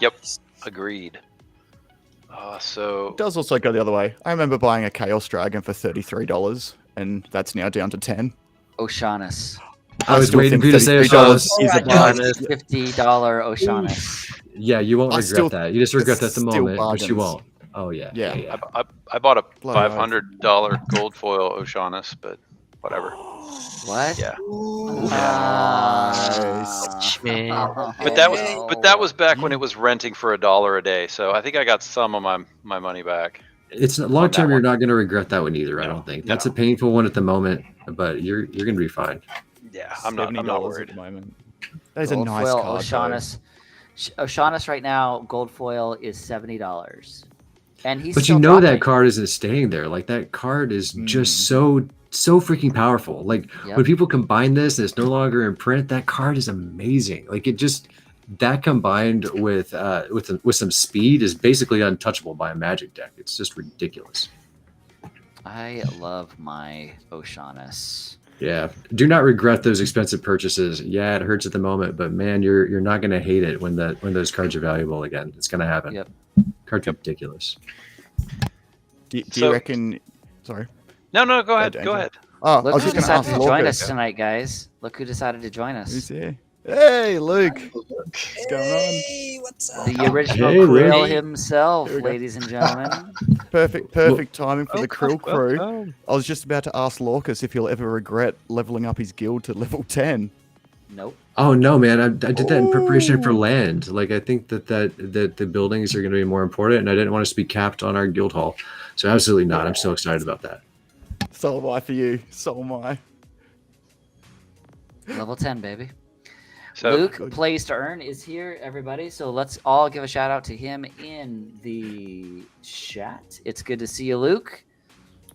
Yep, agreed. So It does also go the other way. I remember buying a Chaos Dragon for $33, and that's now down to 10. Oceanus. I was still waiting think for you to say $33 Oceanus. is a Oh my bargain. $50 Oceanus. Yeah, you won't I regret still- that. You just regret that at the still moment, but you bargains. won't. Oh yeah. Yeah. I bought a Bloody hell. $500 gold foil Oceanus, but whatever. What? Yeah. Nice. Man. But that was back when it was renting for $1 a day. So I think I got some of my money back. It's long term. one. You're not going to regret that one either. I No, don't think that's no. a painful one at the moment, but you're going to be fine. Yeah, I'm not $70 worried. at the moment. That is a Gold nice foil card. Oceanus. Oceanus right now, gold foil is $70, and he's. But still you know that dropping. card isn't staying there. Like that card is Mm. just so freaking powerful. Like Yep. when people combine this and it's no longer in print, that card is amazing. Like it just that combined with some speed is basically untouchable by a Magic deck. It's just ridiculous. I love my Oceanus. Yeah, do not regret those expensive purchases. Yeah, it hurts at the moment, but man, you're not going to hate it when those cards are valuable again. It's going to happen. Yep. Cards are ridiculous. Do you So- reckon? Sorry. No, go ahead. Danger. Go ahead. Oh, I Look was who just going to decided ask to join Lorkus. us tonight, guys. Look who decided to join Who's us. here? Hey, Luke. What's going on? Hey, what's up? The original Hey, Krill Luke. himself, Here we go. ladies and gentlemen. Perfect timing for the Krill crew. Welcome. I was just about to ask Lorkus if he'll ever regret leveling up his guild to level 10. Nope. Oh no, man! I did that in preparation for land. Like I think that the buildings are going to be more important, and I didn't want us to be capped on our guild hall. So absolutely not. I'm so excited about that. So am I for you. So am I. Level 10, baby. So Luke, Good. Plays to Earn, is here, everybody. So let's all give a shout out to him in the chat. It's good to see you, Luke.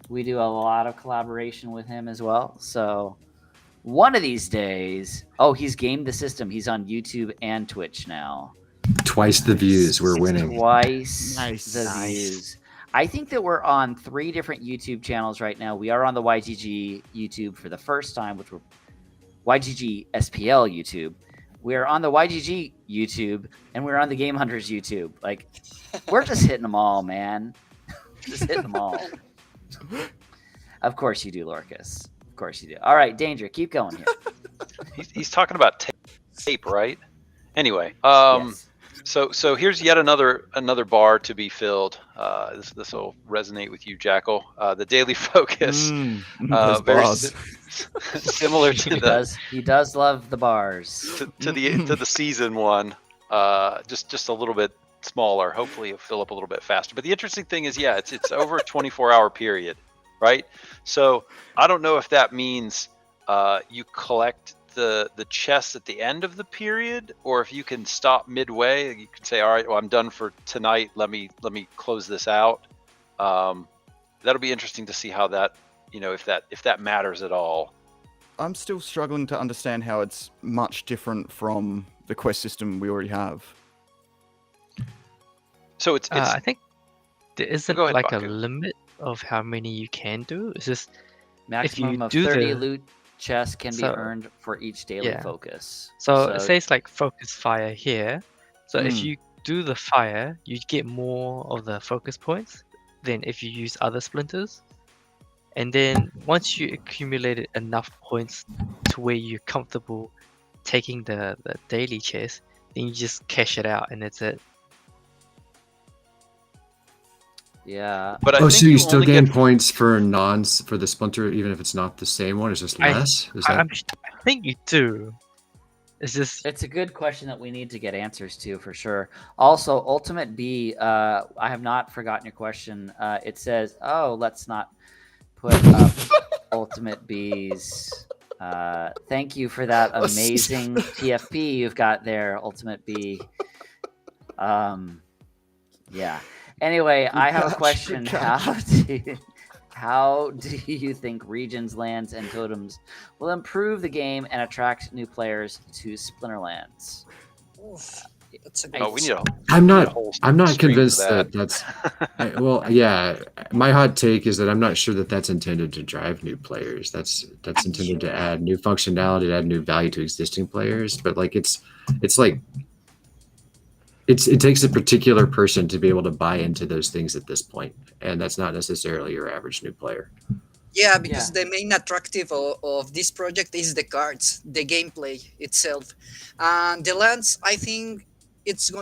We do a lot of collaboration with him as well. So one of these days, he's gamed the system. He's on YouTube and Twitch now. Twice the views. We're winning. Twice Nice. the Nice. views. I think that we're on 3 different YouTube channels right now. We are on the YGG YouTube for the first time, which we're YGG SPL YouTube. We're on the YGG YouTube, and we're on the GameHunters YouTube. Like, we're just hitting them all, man. Just hitting them all. Of course you do, Lorkus. Of course you do. All right, Danger, keep going here. he's talking about tape, right? Anyway, Yes. so here's yet another bar to be filled. This will resonate with you, Jackal. The daily focus, Those very bars. similar to He does love the bars. to the season one. Just a little bit smaller. Hopefully, it'll fill up a little bit faster. But the interesting thing is, yeah, it's over a 24-hour period, right? So I don't know if that means you collect the chests at the end of the period, or if you can stop midway. You can say, all right, well, I'm done for tonight. Let me close this out. That'll be interesting to see how that, if that matters at all. I'm still struggling to understand how it's much different from the quest system we already have. So it's I think there isn't Go ahead, like Baku. a limit of how many you can do. It's just Maximum you of do 30 the- loot chests can be So- earned for each daily Yeah. focus. so it says like focus fire here. So if Mm. you do the fire, you get more of the focus points than if you use other splinters. And then once you accumulated enough points to where you're comfortable taking the daily chest, then you just cash it out and that's it. Yeah. But I Oh, think so you still only gain get points for the splinter, even if it's not the same one. It's just less. Is that? I think you do. It's just It's a good question that we need to get answers to for sure. Also, Ultimate B, I have not forgotten your question. It says, let's not put up Ultimate B's. Thank you for that amazing TFP you've got there, Ultimate B. Yeah. Anyway, I have a question. How do you think regions, lands, and totems will improve the game and attract new players to Splinterlands? Oof, that's a Oh, we need a. I'm we need a not. whole I'm not stream for convinced that that's. Yeah. My hot take is that I'm not sure that that's intended to drive new players. That's intended to add new functionality, to add new value to existing players. But like it takes a particular person to be able to buy into those things at this point, and that's not necessarily your average new player. Yeah, because the main attractive of this project is the cards, the gameplay itself, and the lands. I think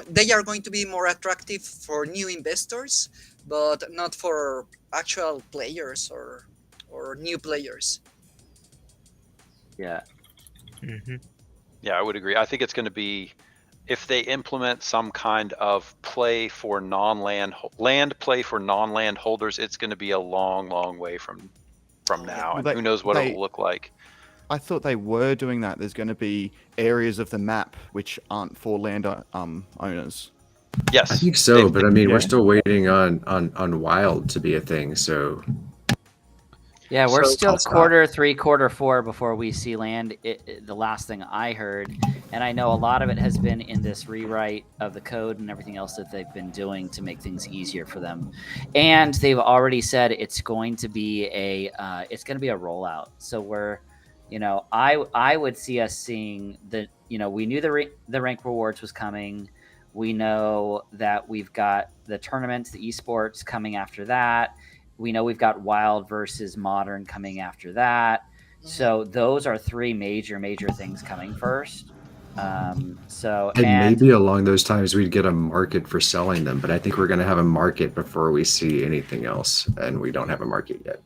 they are going to be more attractive for new investors, but not for actual players or new players. Yeah. mhm. Yeah, I would agree. I think it's going to be if they implement some kind of play for land play for non-land holders, it's going to be a long way from now, and who knows what it will look like. I thought they were doing that. There's going to be areas of the map which aren't for land owners. Yes, I think so, but I mean, we're still waiting on wild to be a thing. So Yeah, we're So- still I'll stop. quarter 3, quarter 4 before we see land. The last thing I heard, and I know a lot of it has been in this rewrite of the code and everything else that they've been doing to make things easier for them. And they've already said it's going to be a rollout. So we're, I would see us seeing we knew the rank rewards was coming. We know that we've got the tournaments, the esports coming after that. We know we've got wild versus modern coming after that. So those are 3 major things coming first. And maybe along those times we'd get a market for selling them, but I think we're going to have a market before we see anything else, and we don't have a market yet.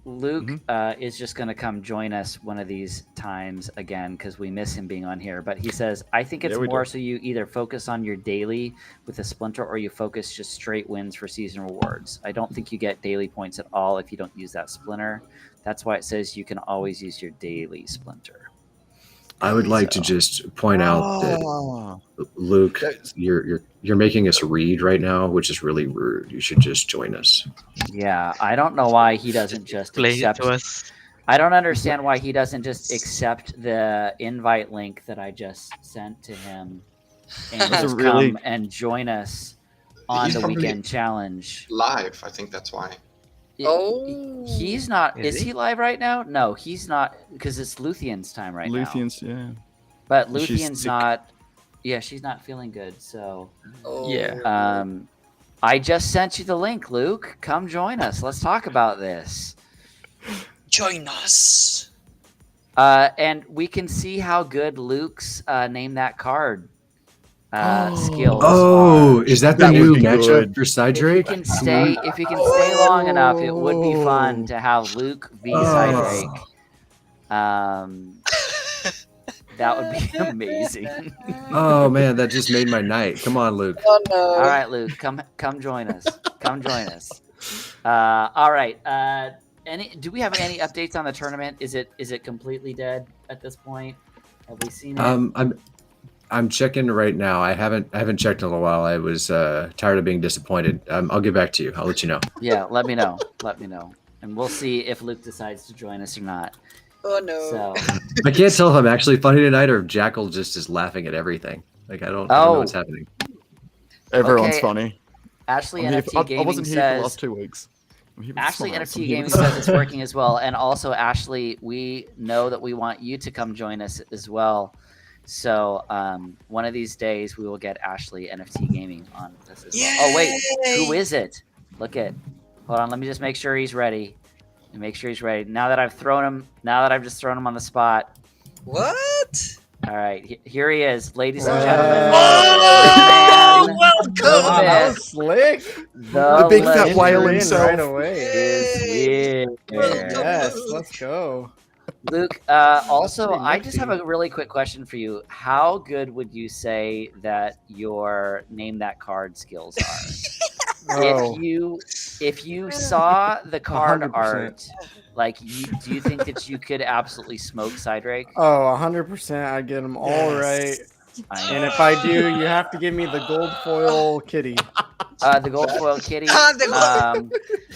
Luke is just going to come join us one of these times again because we miss him being on here. But he says, I think it's more so you either focus on your daily with a splinter or you focus just straight wins for season rewards. I don't think you get daily points at all if you don't use that splinter. That's why it says you can always use your daily splinter. I would like to just point out that Luke, you're making us read right now, which is really rude. You should just join us. Yeah, I don't know why he doesn't just accept. I don't understand why he doesn't just accept the invite link that I just sent to him and just come and join us on the weekend challenge. Live, I think that's why. He's not. Is he live right now? No, he's not, because it's Luthien's time right now. Luthien's, yeah. But Luthien's not. Yeah, she's not feeling good. So yeah. I just sent you the link, Luke. Come join us. Let's talk about this. Join us. And we can see how good Luke's name that card skills. Oh, are. is that the new matchup for Cydrake? If you can stay long enough, it would be fun to have Luke v Cydrake. That would be amazing. Oh man, that just made my night. Come on, Luke. Oh no! All right, Luke, come join us. Come join us. All right. Do we have any updates on the tournament? Is it completely dead at this point? Have we seen it? I'm checking right now. I haven't checked in a while. I was tired of being disappointed. I'll get back to you. I'll let you know. Yeah, let me know. And we'll see if Luke decides to join us or not. Oh no! So I can't tell if I'm actually funny tonight or if Jackal just is laughing at everything. Like I don't know what's happening. Everyone's funny. Ashley I NFT Gaming wasn't here for the last 2 weeks. Ashley NFT Gaming says it's working as well. And also, Ashley, we know that we want you to come join us as well. So one of these days we will get Ashley NFT Gaming on this as well. Oh wait, who is it? Hold on, let me just make sure he's ready. Now that I've just thrown him on the spot. What? All right, here he is, ladies and gentlemen. Oh, welcome! That was slick. The big fat whale himself. Right away. Is Yes, let's go. Luke, also, I just have a really quick question for you. How good would you say that your name that card skills are? If you saw the card 100%. art, do you think that you could absolutely smoke Cydrake? Oh, 100%. I get them all right. And if I do, you have to give me the gold foil kitty. The gold foil kitty.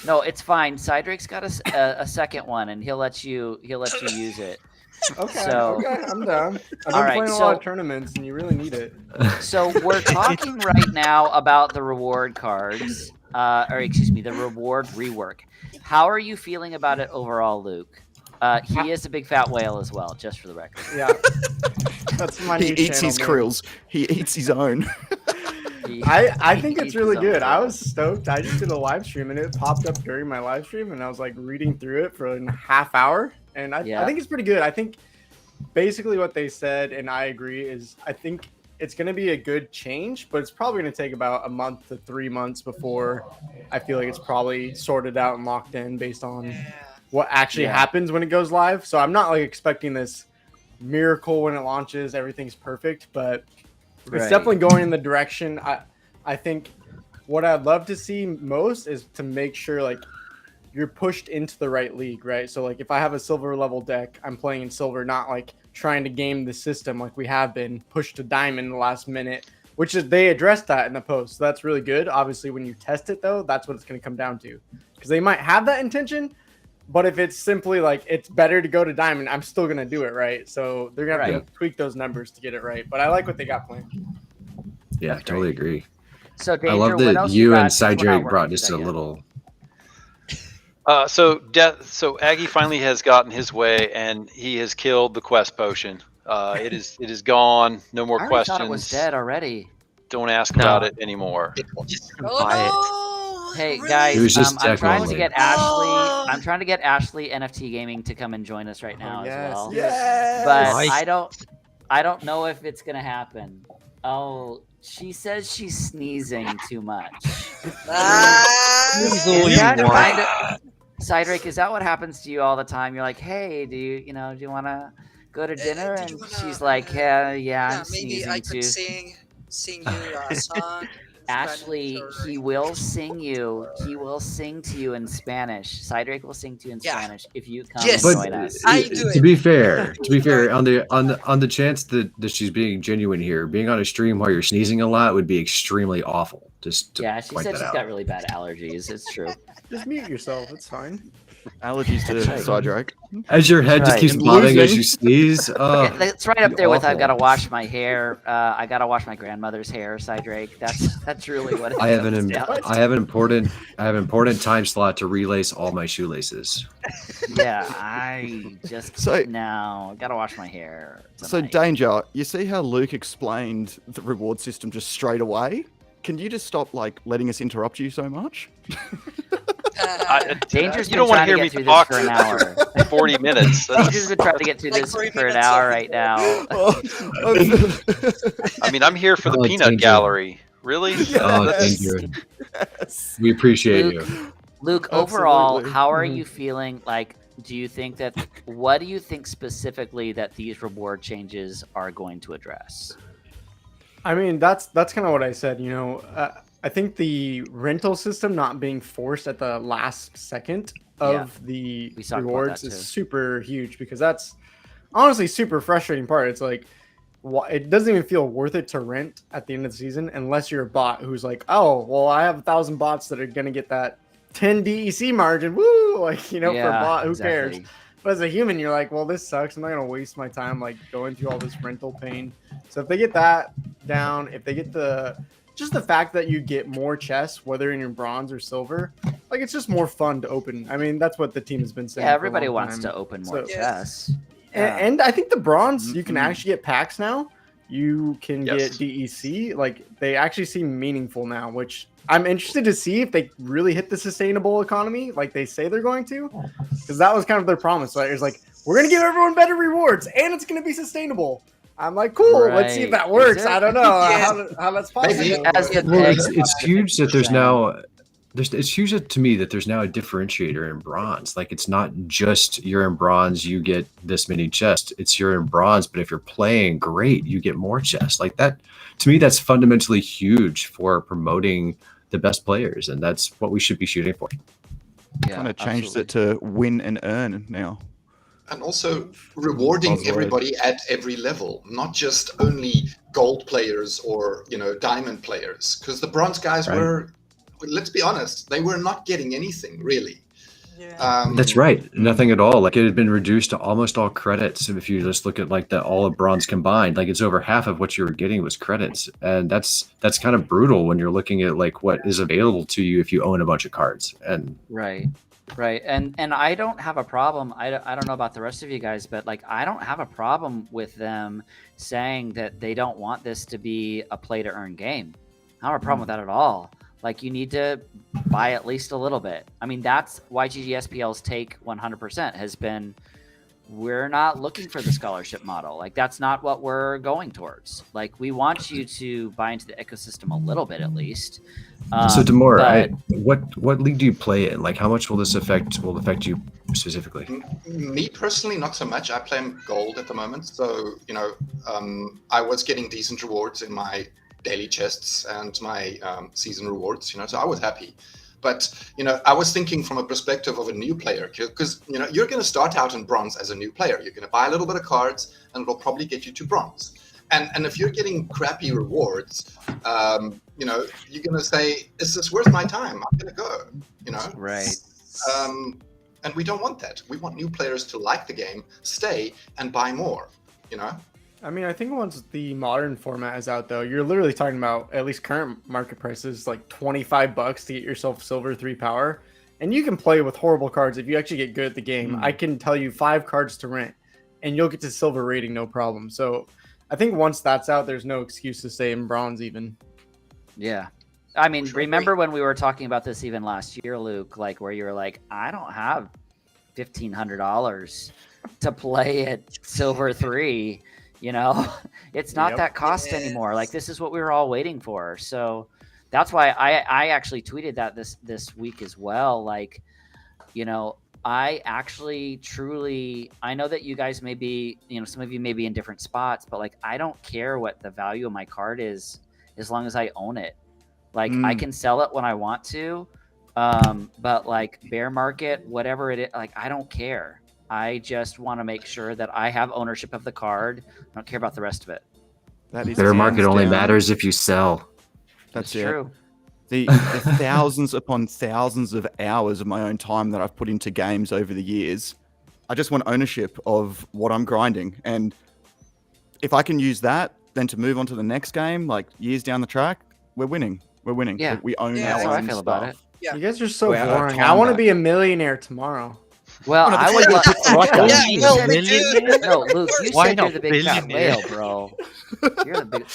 No, it's fine. Cydrake's got a second one, and he'll let you use it. Okay, So- okay, I'm down. I've been All right, playing a lot of tournaments, and you really need it. So we're talking right now about the reward cards, the reward rework. How are you feeling about it overall, Luke? He is a big fat whale as well, just for the record. Yeah. That's my new He eats channel his name. krills. He eats his own. I think he it's eats really his own good. I food. was stoked. I just did a live stream and it popped up during my live stream and I was like reading through it for a half hour. And I think it's pretty good. I think basically what they said, and I agree, is I think it's going to be a good change, but it's probably going to take about a month to 3 months before I feel like it's probably sorted out and locked in based on what actually happens when it goes live. So I'm not like expecting this miracle when it launches, everything's perfect, but It's definitely going in the direction. I think what I'd love to see most is to make sure like you're pushed into the right league, right? So like if I have a silver level deck, I'm playing in silver, not like trying to game the system like we have been pushed to diamond in the last minute, which is they addressed that in the post. So that's really good. Obviously, when you test it though, that's what it's going to come down to, because they might have that intention, but if it's simply like it's better to go to diamond, I'm still going to do it, right? So they're going to have to tweak those numbers to get it right. But I like what they got planned. Yeah, totally agree. So Danger, I love what that else you and got? 'Cause we're not Cydrake working brought just through a that yet. little. So Aggie finally has gotten his way, and he has killed the quest potion. It is gone. No more I already questions. thought it was dead already. Don't ask about it anymore. Just Oh buy it. no! Hey Really? guys, It was just I'm tech trying to only. get Oh. Ashley. I'm trying to get Ashley NFT Gaming to come and join us right now yes, as well. yes. But Nice. I don't know if it's gonna happen. Oh, she says she's sneezing too much. Ah, Sneeze all Is you that want. kind of Cydrake? Is that what happens to you all the time? You're like, hey, do you want to go to dinner? did you And wanna, she's like, yeah, I'm maybe I sneezing could too. sing you a song. Ashley, Spanish or he will sing you. He will sing to you in Spanish. Cydrake will sing to you in Yeah. Spanish if you come Yes. and But join us. I do to it. be fair, on the chance that she's being genuine here, being on a stream while you're sneezing a lot would be extremely awful. Just to Yeah, she point said that she's out. got really bad allergies. It's true. Just mute yourself. It's fine. Allergies to That's right. Cydrake. As your head just right. keeps And bobbing as losing. you sneeze. Oh, It's right up there with I've got to awful. wash my hair. I got to wash my grandmother's hair. Cydrake. That's really what it I have comes an down to. I have an important time slot to relace all my shoelaces. Yeah, I just So- now got to wash my hair. So, tonight. Danger, you see how Luke explained the reward system just straight away? Can you just stop like letting us interrupt you so much? Danger's You been don't want to trying hear get me through talk this for an hour. for 40 minutes. Danger's been trying to get through Like this 3 for an minutes hour of- right now. I mean, I'm here for the Oh, peanut Danger. gallery. Really? Oh, That's- thank you. Yes. We appreciate Luke, you. Luke, overall, Absolutely. how are Mhm. you feeling? Like, do you think that? What do you think specifically that these reward changes are going to address? I mean, that's kind of what I said. I think the rental system not being forced at the last second of the We talked about rewards that is too. super huge, because that's honestly super frustrating part. It's like it doesn't even feel worth it to rent at the end of the season unless you're a bot who's like, oh, well, I have 1,000 bots that are gonna get that 10 DEC margin. Woo! Like, for a bot, who cares? But as a human, you're like, well, this sucks. I'm not gonna waste my time like going through all this rental pain. So if they get that down, if they get just the fact that you get more chests, whether in your bronze or silver, like it's just more fun to open. I mean, that's what the team has been saying. Yeah, for a everybody long wants time. to open more So- chests. And I think the bronze, you can Mhm. actually get packs now. You can Yes. get DEC. Like they actually seem meaningful now, which I'm interested to see if they really hit the sustainable economy like they say they're going to. Because that was kind of their promise. Right? It's like, we're going to give everyone better rewards and it's going to be sustainable. I'm like, cool. Let's see if Right. that works. Is it? I don't know Yeah. how that's possible. Maybe. As the Well, peg- it's huge that there's now it's huge to me that there's now a differentiator in bronze. Like it's not just you're in bronze, you get this many chests. It's you're in bronze, but if you're playing great, you get more chests. Like that, to me, that's fundamentally huge for promoting the best players, and that's what we should be shooting for. Yeah, Kind of changed absolutely. it to win and earn now. And also rewarding Buzzword. everybody at every level, not just only gold players or diamond players, because the bronze guys Right. were, let's be honest, they were not getting anything really. Yeah. That's right. Nothing at all. Like it had been reduced to almost all credits. If you just look at like the all of bronze combined, like it's over half of what you were getting was credits. And that's kind of brutal when you're looking at like what is available to you if you own a bunch of cards. And Right. And I don't have a problem. I don't know about the rest of you guys, but like I don't have a problem with them saying that they don't want this to be a play to earn game. I don't have a problem with that at all. Like you need to buy at least a little bit. I mean, that's YGG SPL's take 100% has been we're not looking for the scholarship model. Like, that's not what we're going towards. Like, we want you to buy into the ecosystem a little bit at least. So Demore, but what league do you play in? Like, how much will this affect you specifically? Me personally, not so much. I play in gold at the moment, so I was getting decent rewards in my daily chests and my season rewards. So I was happy. But I was thinking from a perspective of a new player, because you're going to start out in bronze as a new player. You're going to buy a little bit of cards, and it'll probably get you to bronze. And if you're getting crappy rewards, you're going to say, "Is this worth my time? I'm going to go." Right. And we don't want that. We want new players to like the game, stay, and buy more. I mean, I think once the modern format is out, though, you're literally talking about, at least current market prices, like $25 to get yourself Silver 3 power. And you can play with horrible cards if you actually get good at the game. I can tell you 5 cards to rent, and you'll get to Silver rating, no problem. So I think once that's out, there's no excuse to stay in bronze even. Yeah. I mean, remember when we were talking about this even last year, Luke, like where you were like, I don't have $1,500 to play at Silver 3. It's not that cost anymore. Like, this is what we were all waiting for. So that's why I actually tweeted that this week as well. Like, I actually truly, I know that you guys may be, some of you may be in different spots, but like, I don't care what the value of my card is as long as I own it. Like, I can sell it when I want to. But like bear market, whatever it is, like, I don't care. I just want to make sure that I have ownership of the card. I don't care about the rest of it. That is bear market only matters if you sell. That's true. The thousands upon thousands of hours of my own time that I've put into games over the years, I just want ownership of what I'm grinding. And if I can use that, then to move on to the next game, like years down the track, we're winning. We're winning. Yeah. We own That's our how I own feel stuff. about it. Yeah. You guys are so We're out of boring. time I want to back. be a millionaire tomorrow. Well, I would What Yeah, the well, millionaire? No, Luke, you Why said you're not the big fat billionaire? whale, bro. You're the big.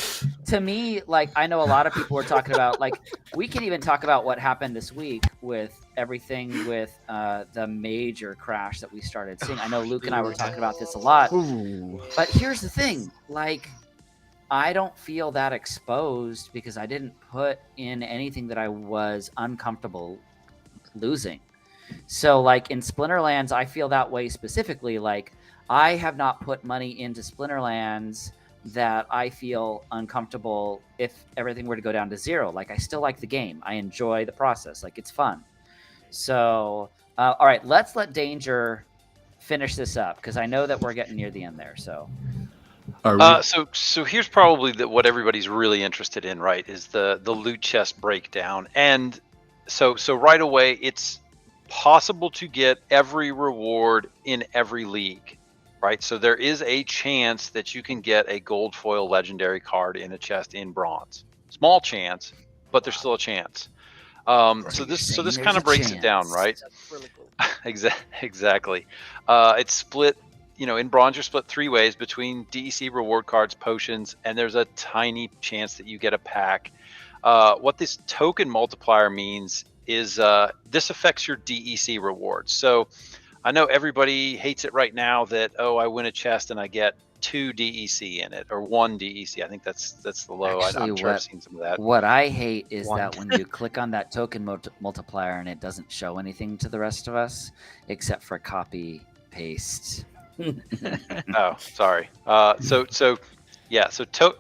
To me, like, I know a lot of people were talking about, like, we can even talk about what happened this week with everything with the major crash that we started seeing. I know Luke and I were talking about this a lot. Ooh. But here's the thing, like, I don't feel that exposed because I didn't put in anything that I was uncomfortable losing. So like in Splinterlands, I feel that way specifically. Like, I have not put money into Splinterlands that I feel uncomfortable if everything were to go down to zero. Like, I still like the game. I enjoy the process. Like, it's fun. So, all right, let's let Danger finish this up because I know that we're getting near the end there. So, So here's probably what everybody's really interested in, right? Is the loot chest breakdown. And so right away, it's possible to get every reward in every league, right? So there is a chance that you can get a gold foil legendary card in a chest in bronze. Small chance, but there's still a chance. So this kind of breaks it down, right? That's really cool. Exactly. It's split. In bronze, you're split 3 ways between DEC reward cards, potions, and there's a tiny chance that you get a pack. What this token multiplier means is this affects your DEC rewards. So I know everybody hates it right now that, I win a chest and I get 2 DEC in it, or 1 DEC. I think that's the low. Actually, I'm sure I've seen some of that. what I hate is One. that when you click on that token multiplier and it doesn't show anything to the rest of us except for copy paste. Oh, sorry. So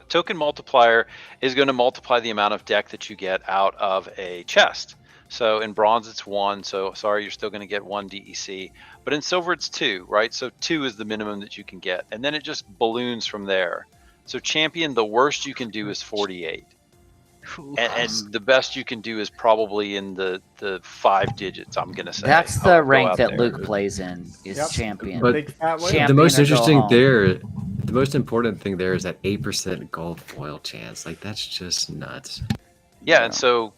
token multiplier is going to multiply the amount of deck that you get out of a chest. So in bronze, it's 1. So sorry, you're still going to get 1 DEC. But in silver, it's 2, right? So 2 is the minimum that you can get. And then it just balloons from there. So champion, the worst you can do is 48. And the best you can do is probably in the 5 digits, I'm going to say. That's I'll the go rank out that there. Luke plays in, is Yep. champion. But Big fat whale. Champ- the most Champion or go interesting home. there, the most important thing there is that 8% gold foil chance. Like, that's just nuts. Yeah, and so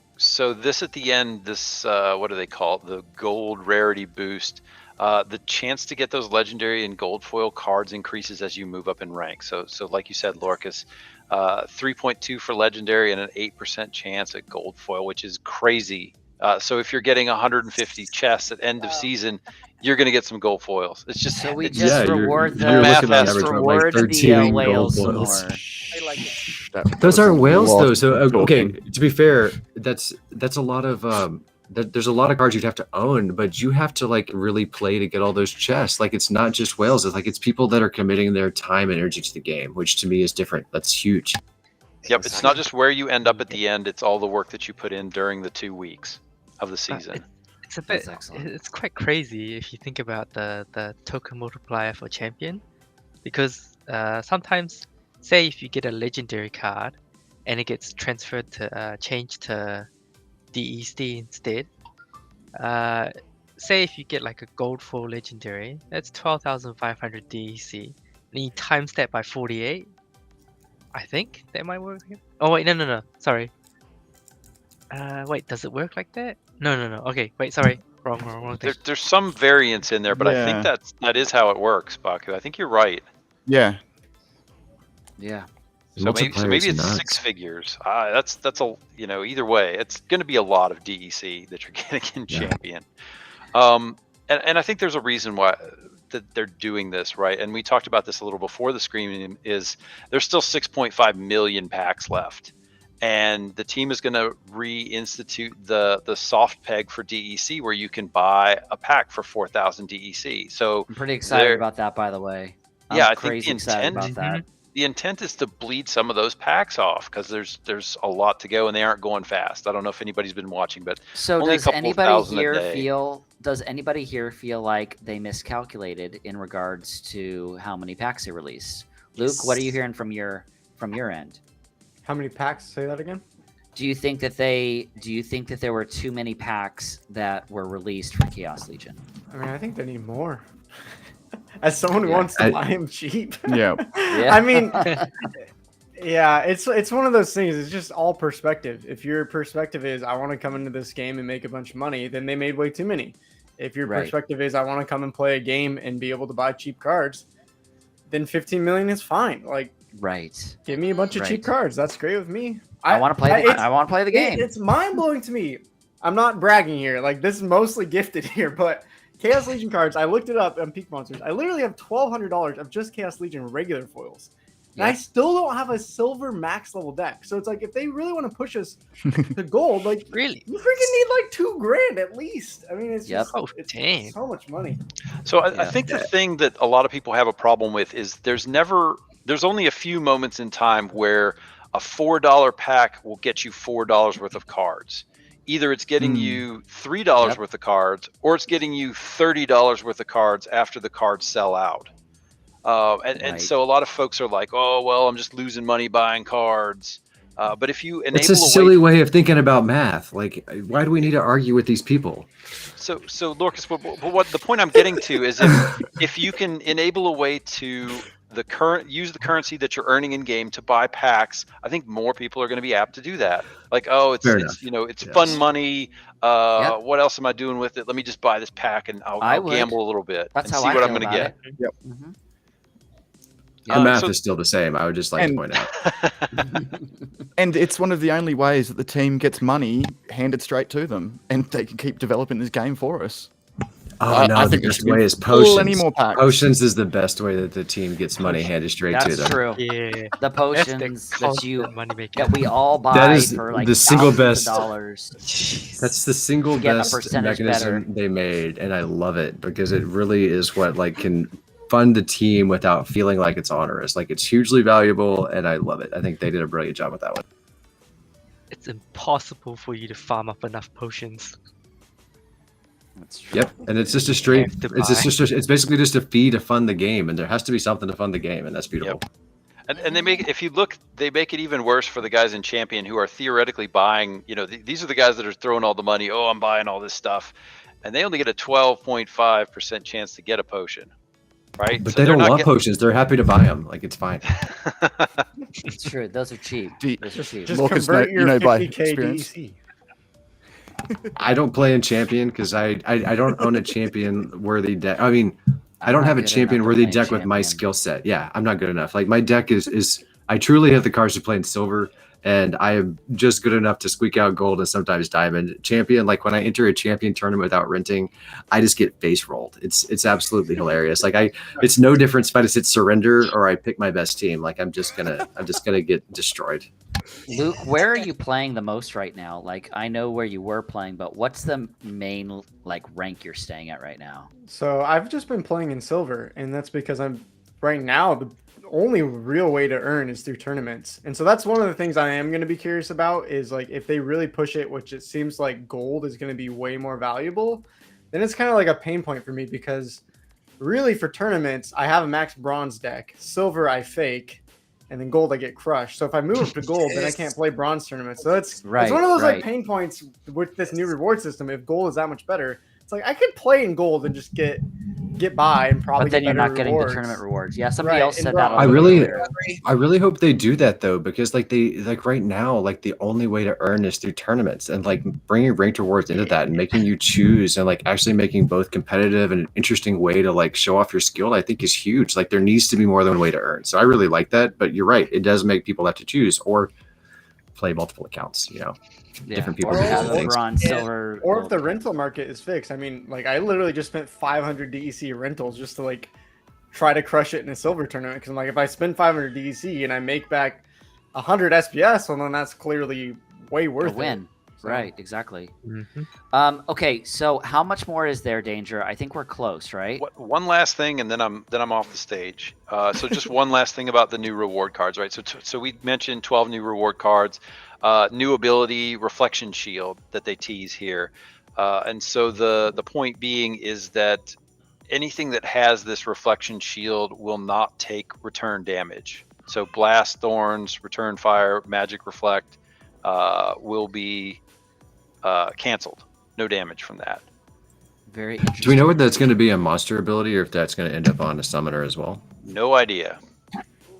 this at the end, this what do they call it? The gold rarity boost. The chance to get those legendary and gold foil cards increases as you move up in rank. So like you said, Lorkus, 3.2 for legendary and an 8% chance at gold foil, which is crazy. So if you're getting 150 chests at end of season, you're going to get some gold foils. It's just So we it's just Yeah, reward you're the looking at just average of, like, reward the 13 whales gold some foils. more. I like it. Those That was aren't a whales lot though. So of okay, talking. to be fair, that's a lot of there's a lot of cards you'd have to own, but you have to like really play to get all those chests. Like it's not just whales. It's like it's people that are committing their time and energy to the game, which to me is different. That's huge. Yep, it's not just where you end up at the end, it's all the work that you put in during the 2 weeks of the season. It's a That's bit. excellent. It's quite crazy if you think about the token multiplier for champion, because sometimes, say if you get a legendary card, and it gets transferred to changed to DEC instead. Say if you get like a gold 4 legendary, that's 12,500 DEC. And you times that by 48. I think that might work here. Oh wait, no. Sorry. Wait, does it work like that? No. Okay, wait, sorry. Wrong thing. There's some variance in there, but I think that is how it works, Baku. I think you're right. Yeah. Yeah. So maybe it's nuts. 6 figures. That's a either way, it's going to be a lot of DEC that you're getting in champion. And I think there's a reason why that they're doing this, right? And we talked about this a little before the stream. Is there's still 6.5 million packs left, and the team is going to reinstitute the soft peg for DEC, where you can buy a pack for 4,000 DEC. So I'm pretty excited about that, by the way. I think crazy the excited intent about that. the intent is to bleed some of those packs off, because there's a lot to go and they aren't going fast. I don't know if anybody's been watching, but So only a does couple anybody thousand a here day. feel like they miscalculated in regards to how many packs they released? Luke, what are you hearing from your end? How many packs? Say that again. Do you think that there were too many packs that were released for Chaos Legion? I mean, I think they need more. As someone who wants to buy him cheap. Yeah. I mean, yeah, it's one of those things. It's just all perspective. If your perspective is I want to come into this game and make a bunch of money, then they made way too many. If your perspective is I want to come and play a game and be able to buy cheap cards, then 15 million is fine. Like, give me a bunch of cheap cards. That's great with me. I want to play. I want to play the game. It's mind blowing to me. I'm not bragging here. Like, this is mostly gifted here, but Chaos Legion cards, I looked it up on Peak Monsters. I literally have $1,200 of just Chaos Legion regular foils. And I still don't have a silver max level deck. So it's like, if they really want to push us to gold, like, really, you freaking need like $2,000 at least. I mean, it's just it's so much money. So I think the thing that a lot of people have a problem with is there's only a few moments in time where a $4 pack will get you $4 worth of cards. Either it's getting you $3 worth of cards, or it's getting you $30 worth of cards after the cards sell out. And so a lot of folks are like, oh, well, I'm just losing money buying cards. But if you enable it's a silly way of thinking about math. Like, why do we need to argue with these people? So Lorkus, but what the point I'm getting to is if you can enable a way to use the currency that you're earning in game to buy packs, I think more people are going to be apt to do that. Like, oh, it's fun money. What else am I doing with it? Let me just buy this pack and I'll gamble a little bit and see what I'm going to get. Yep. Our math is still the same. I would just like to point out. And it's one of the only ways that the team gets money handed straight to them, and they can keep developing this game for us. Oh no, the best way is potions. More packs. Potions is the best way that the team gets money handed straight to them. That's true. Yeah. The potions that we all buy that is for like the single best dollars. That's the single best mechanism they made, and I love it because it really is what can fund the team without feeling like it's onerous. Like, it's hugely valuable, and I love it. I think they did a brilliant job with that one. It's impossible for you to farm up enough potions. That's true. Yep, and it's just a straight. It's basically just a fee to fund the game, and there has to be something to fund the game, and that's beautiful. Yep. And they make, if you look, they make it even worse for the guys in Champion who are theoretically buying. These are the guys that are throwing all the money. Oh, I'm buying all this stuff, and they only get a 12.5% chance to get a potion, right? But so they don't want potions. They're happy to buy them. Like, it's fine. It's true. Those are cheap. Those are cheap. Just convert your 50K DEC. I don't play in Champion because I don't own a champion worthy deck. I mean, I don't have a champion worthy deck with my skill set. Yeah, I'm not good enough. Like, my deck is I truly have the cards to play in silver. and I am just good enough to squeak out gold and sometimes diamond. Champion, like when I enter a champion tournament without renting, I just get face rolled. It's absolutely hilarious. Like it's no difference if I just hit surrender or I pick my best team. Like I'm just gonna get destroyed. Luke, where are you playing the most right now? Like I know where you were playing, but what's the main like rank you're staying at right now? So I've just been playing in silver, and that's because I'm right now the only real way to earn is through tournaments. And so that's one of the things I am going to be curious about is like if they really push it, which it seems like gold is going to be way more valuable, then it's kind of like a pain point for me because really for tournaments, I have a max bronze deck. Silver, I fake. And then gold, I get crushed. So if I move up to gold, then I can't play bronze tournaments. So it's one of those like pain points with this new reward system. If gold is that much better, it's like I could play in gold and just get by and probably. But then you're not getting the tournament rewards. Yeah, somebody else said that. I really hope they do that though, because like right now, like the only way to earn is through tournaments, and like bringing ranked rewards into that and making you choose and like actually making both competitive and an interesting way to like show off your skill, I think is huge. Like there needs to be more than one way to earn. So I really like that, but you're right, it does make people have to choose or play multiple accounts. You know. Different people bronze, silver, or if the rental market is fixed. I mean, like I literally just spent 500 DEC rentals just to like try to crush it in a silver tournament because I'm like, if I spend 500 DEC and I make back 100 SPS, well then that's clearly way worth a win. It. So. Right, exactly. Mm-hmm. Okay, so how much more is there, Danger? I think we're close, right? One last thing, and then I'm off the stage. So just one last thing about the new reward cards, right? So we mentioned 12 new reward cards. New ability, Reflection Shield, that they tease here. And so the point being is that anything that has this Reflection Shield will not take return damage. So Blast, Thorns, Return Fire, Magic Reflect will be canceled. No damage from that. Very interesting. Do we know whether that's going to be a monster ability or if that's going to end up on a summoner as well? No idea.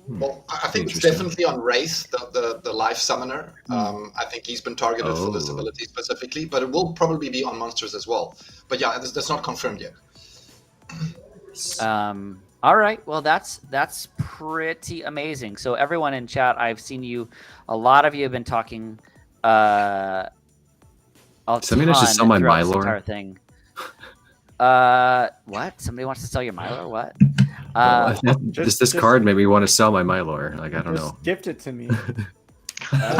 Well, I think it's definitely on Wraith, the life summoner. I think he's been targeted for this ability specifically, but it will probably be on monsters as well. But yeah, that's not confirmed yet. All right. Well, that's pretty amazing. So everyone in chat, I've seen you. A lot of you have been talking. Somebody wants to sell my Mylor thing. What? Somebody wants to sell your Mylor? What? This card made me want to sell my Mylor. Like I don't know. Gift it to me.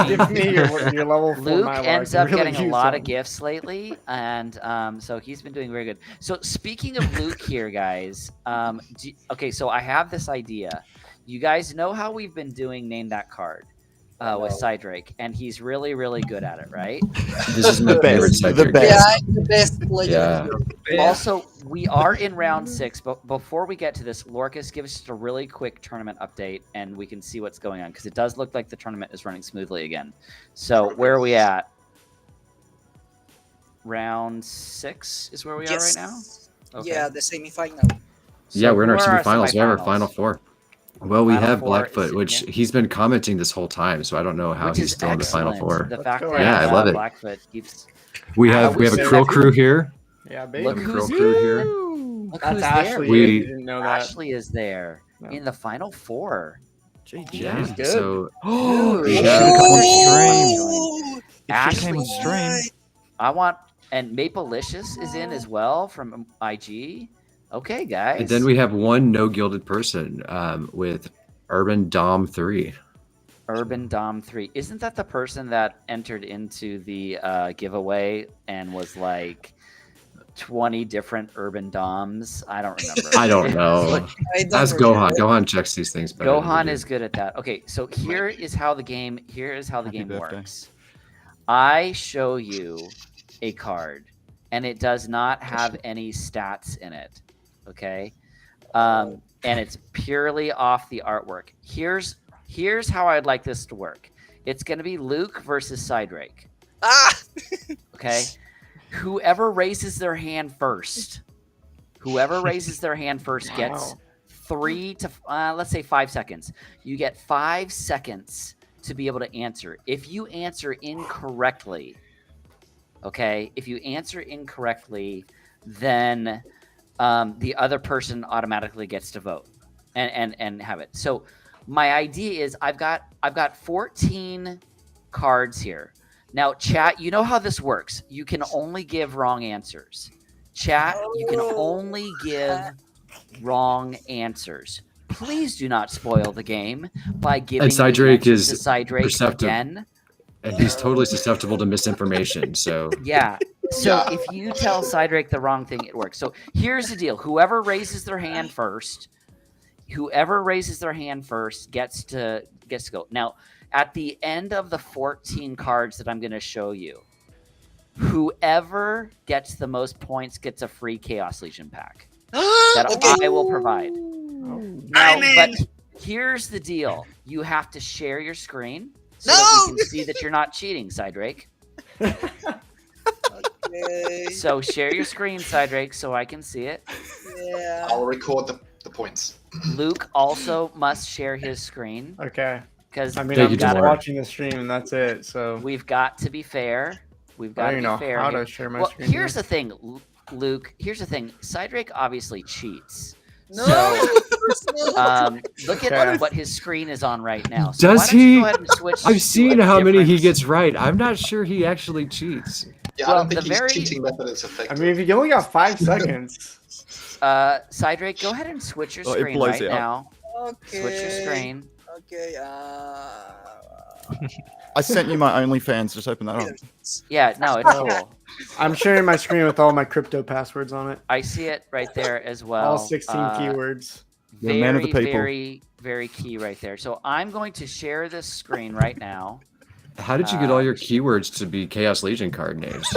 Give me your level 4 Luke Mylor. ends up getting a lot of gifts lately, and so he's been doing very good. So speaking of Luke here, guys, okay, so I have this idea. You guys know how we've been doing Name That Card with Cydrake, and he's really, really good at it, right? This is my favorite Cydrake. Yeah, the best player. Yeah. Also, we are in round 6, but before we get to this, Lorkus, give us just a really quick tournament update, and we can see what's going on, because it does look like the tournament is running smoothly again. So where are we at? Round 6 is where we are right now? Okay. Yeah, the semifinal. Yeah, we're in our semifinals. We have our final 4. Well, we have 4 Blackfoot, which he's been commenting this whole time, so I don't know how he's still in the final 4. The fact that I love it. Blackfoot keeps... We have a Krill crew here. Yeah, baby. Look who's crew here. Look That's who's Ashley. there. We didn't know that. Ashley is there in the final 4. Yeah, good. so Dude, Ashley came on stream. I want, and Mapleicious is in as well from IG. Okay, guys. and then we have one no gilded person with Urban Dom 3. Urban Dom 3. Isn't that the person that entered into the giveaway and was like 20 different Urban Doms? I don't remember. I don't know. That's Gohan. Gohan checks these things better. Gohan is good at that. Okay, so here is how the game works. I show you a card, and it does not have any stats in it. Okay, and it's purely off the artwork. Here's how I'd like this to work. It's going to be Luke versus Cydrake. Okay, whoever raises their hand first gets 3 to let's say 5 seconds. You get 5 seconds to be able to answer. If you answer incorrectly, then the other person automatically gets to vote and have it. So my idea is I've got 14 cards here. Now, chat, you know how this works. You can only give wrong answers. Chat, you can only give wrong answers. Please do not spoil the game by giving Cydrake the is answers to Cydrake perceptive. again. And he's totally susceptible to misinformation. So Yeah. So if you tell Cydrake the wrong thing, it works. So here's the deal. Whoever raises their hand first gets to go. Now, at the end of the 14 cards that I'm going to show you, whoever gets the most points gets a free Chaos Legion pack that I will provide. Now, but here's the deal. You have to share your screen so that we can see that you're not cheating, Cydrake. Okay. So share your screen, Cydrake, so I can see it. Yeah. I'll record the points. Luke also must share his screen Okay. because I mean, Thank I'm you, just Demore. watching the stream and that's it. So we've got to be fair. We've I got don't to even know be fair. how here. to share my Well, screen. here's the thing, Luke. Here's the thing. Cydrake obviously cheats. No. So, look Okay. at what his screen is on right now. So Does why don't you he? go ahead and switch I've to seen a how many he different- gets right. I'm not sure he actually cheats. Yeah, Well, I don't think the his very- cheating method is I effective. mean, if you only got 5 seconds. Cydrake, go ahead and switch your Oh, it screen blows right it up. now. Okay. Switch your screen. Okay. I sent you my OnlyFans. Just open that up. Yeah, no, it's cool. I'm sharing my screen with all my crypto passwords on it. I see it right there as well. All 16 keywords. You're a man of the Very, people. very, very key right there. So I'm going to share this screen right now. How did you get all your keywords to be Chaos Legion card names?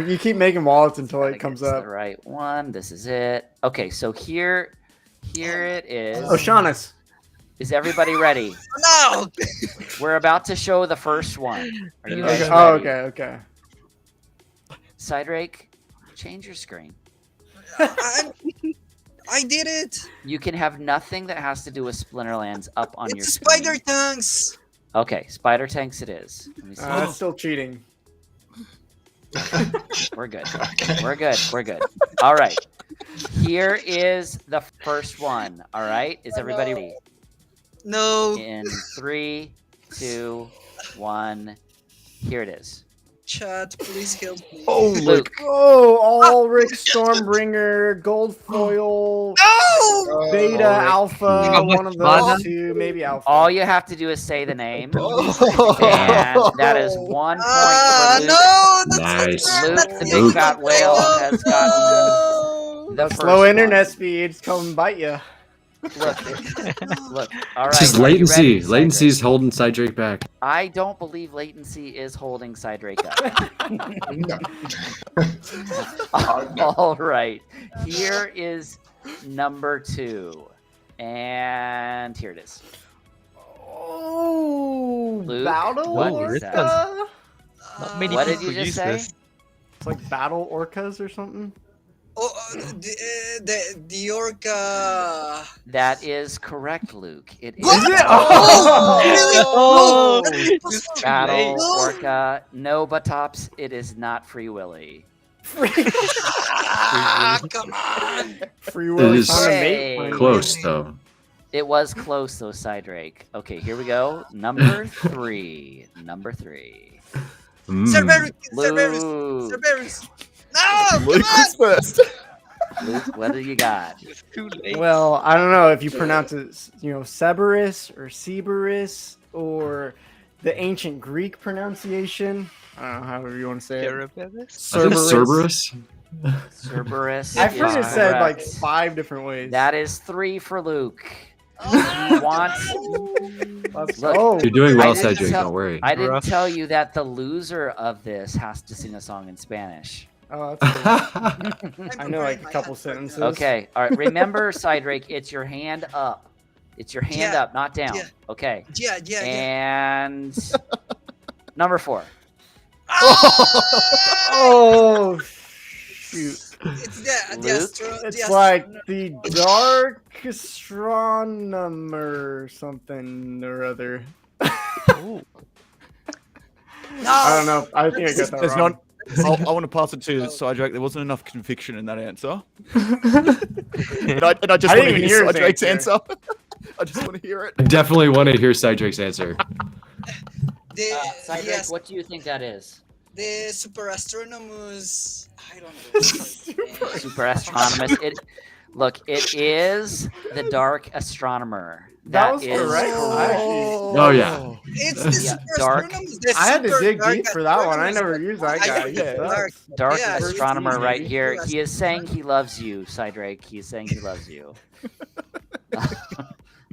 You keep making wallets until Gotta it comes get to up. the right one. This is it. Okay, so here it is. Oh, Shaunus. Is everybody ready? No. We're about to show the first one. Are you guys Okay. ready? Oh, okay. Cydrake, change your screen. I did it. You can have nothing that has to do with Splinterlands up on your It's screen. spider tanks. Okay, spider tanks it is. Let me see. That's still cheating. We're good. Okay. We're good. We're good. All right. Here is the first one. All right. Is everybody ready? No. In 3, 2, 1. Here it is. Chat, please help me. Oh, Luke. Oh, Ulrich, Stormbringer, Gold Foil, No. Beta, Ulrich. Alpha, How much one of mana? those two, maybe Alpha. All you have to do is say the name. Oh. And that is 1 point Ah, for Luke. no. That's Nice. Luke, the big Luke. fat whale, has gotten the first Slow one. internet speeds come bite you. Look. All right. It's just are you latency. ready, Latency's Cydrake? holding Cydrake back. I don't believe latency is holding Cydrake up. No. All right. Here is number 2. And here it is. Oh, Luke, Battle what Orca? is that? Not many What did people you just use say? this. It's like Battle Orcas or something. The orca. That is correct, Luke. It is What? Oh! Really? Oh! No, that is It's too Battle late. Orca. No, Batops, it is not Free Willy. Ah, come on. Free Willy is found a Hey. mate. finally. Close, though. It was close, though, Cydrake. Okay, here we go. Number 3. Number 3. Cerberus. Luke. Cerberus. Cerberus. No, Luke come on. was first. Luke, what do you got? It's too late. Well, I don't know if you pronounce it, Cerberus or Cerberus or the ancient Greek pronunciation. I don't know, however you want to say it. Cerberus? I think Cerberus. Cerberus. I've heard is it said like correct. 5 different ways. That is 3 for Luke. Oh, He wants. Let's Look, go. You're doing well, I didn't Cydrake. tell- Don't worry. I didn't Rough. tell you that the loser of this has to sing a song in Spanish. Oh, that's cool. I'm I know like preparing a my couple hand right sentences. now. Okay. All right. Remember, Cydrake, it's your hand up. It's your hand Yeah, up, not down. yeah. Okay. Yeah. And number 4. Oh, shoot. It's the Luke? It's like the Dark Astronomer something or other. Ooh. I don't know. I think I got that There's wrong. not. I want to pass it to Cydrake. There wasn't enough conviction in that answer. and I just I want didn't to even hear hear his Cydrake's answer. answer. I just want to hear it. I definitely want to hear Cydrake's answer. Cydrake, Yes, what do you think that is? the super astronomus. I don't know. Super astronomous. It is the dark astronomer. That was is correct. Oh yeah. It's the Yeah, super dark. astronomus. The I had to super dig dark deep for that one. I astronomus. never used that I guy. use Yeah, dark. Dark Yeah, it's astronomer easy. right here. Super He is saying he loves you, Cydrake. He is saying he loves you.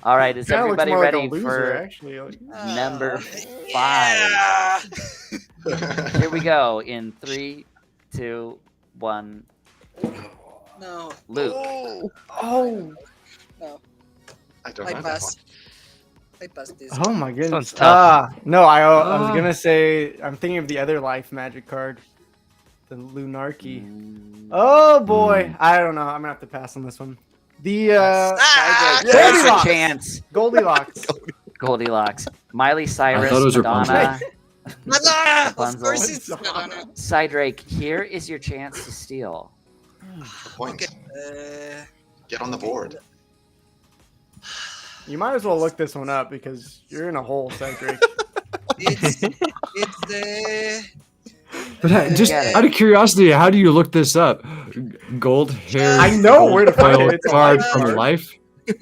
All right, is Kinda looks everybody more like a ready loser, for actually. Like, number Yeah. 5? Here we go in 3, 2, 1. No. Luke. oh, No. I don't I know that one. pass. I passed this. oh my goodness. one's tough. No, I was gonna say I'm thinking of the other life magic card, the Lunarchy. Oh boy, I don't know. I'm gonna have to pass on this one. The Ah! Cydrake, there's your Goldilocks. chance. Goldilocks. Goldilocks. Miley Cyrus, thought it was Madonna. Madonna! Of Rapunzel. course it's Madonna. Cydrake, here is your chance to steal. Point. Uh, Get on the board. You might as well look this one up because you're in a hole, Cydrake. it's the But just Get it. out of curiosity, how do you look this up? Gold hair. I know where to find it. It's a card life from card. life. give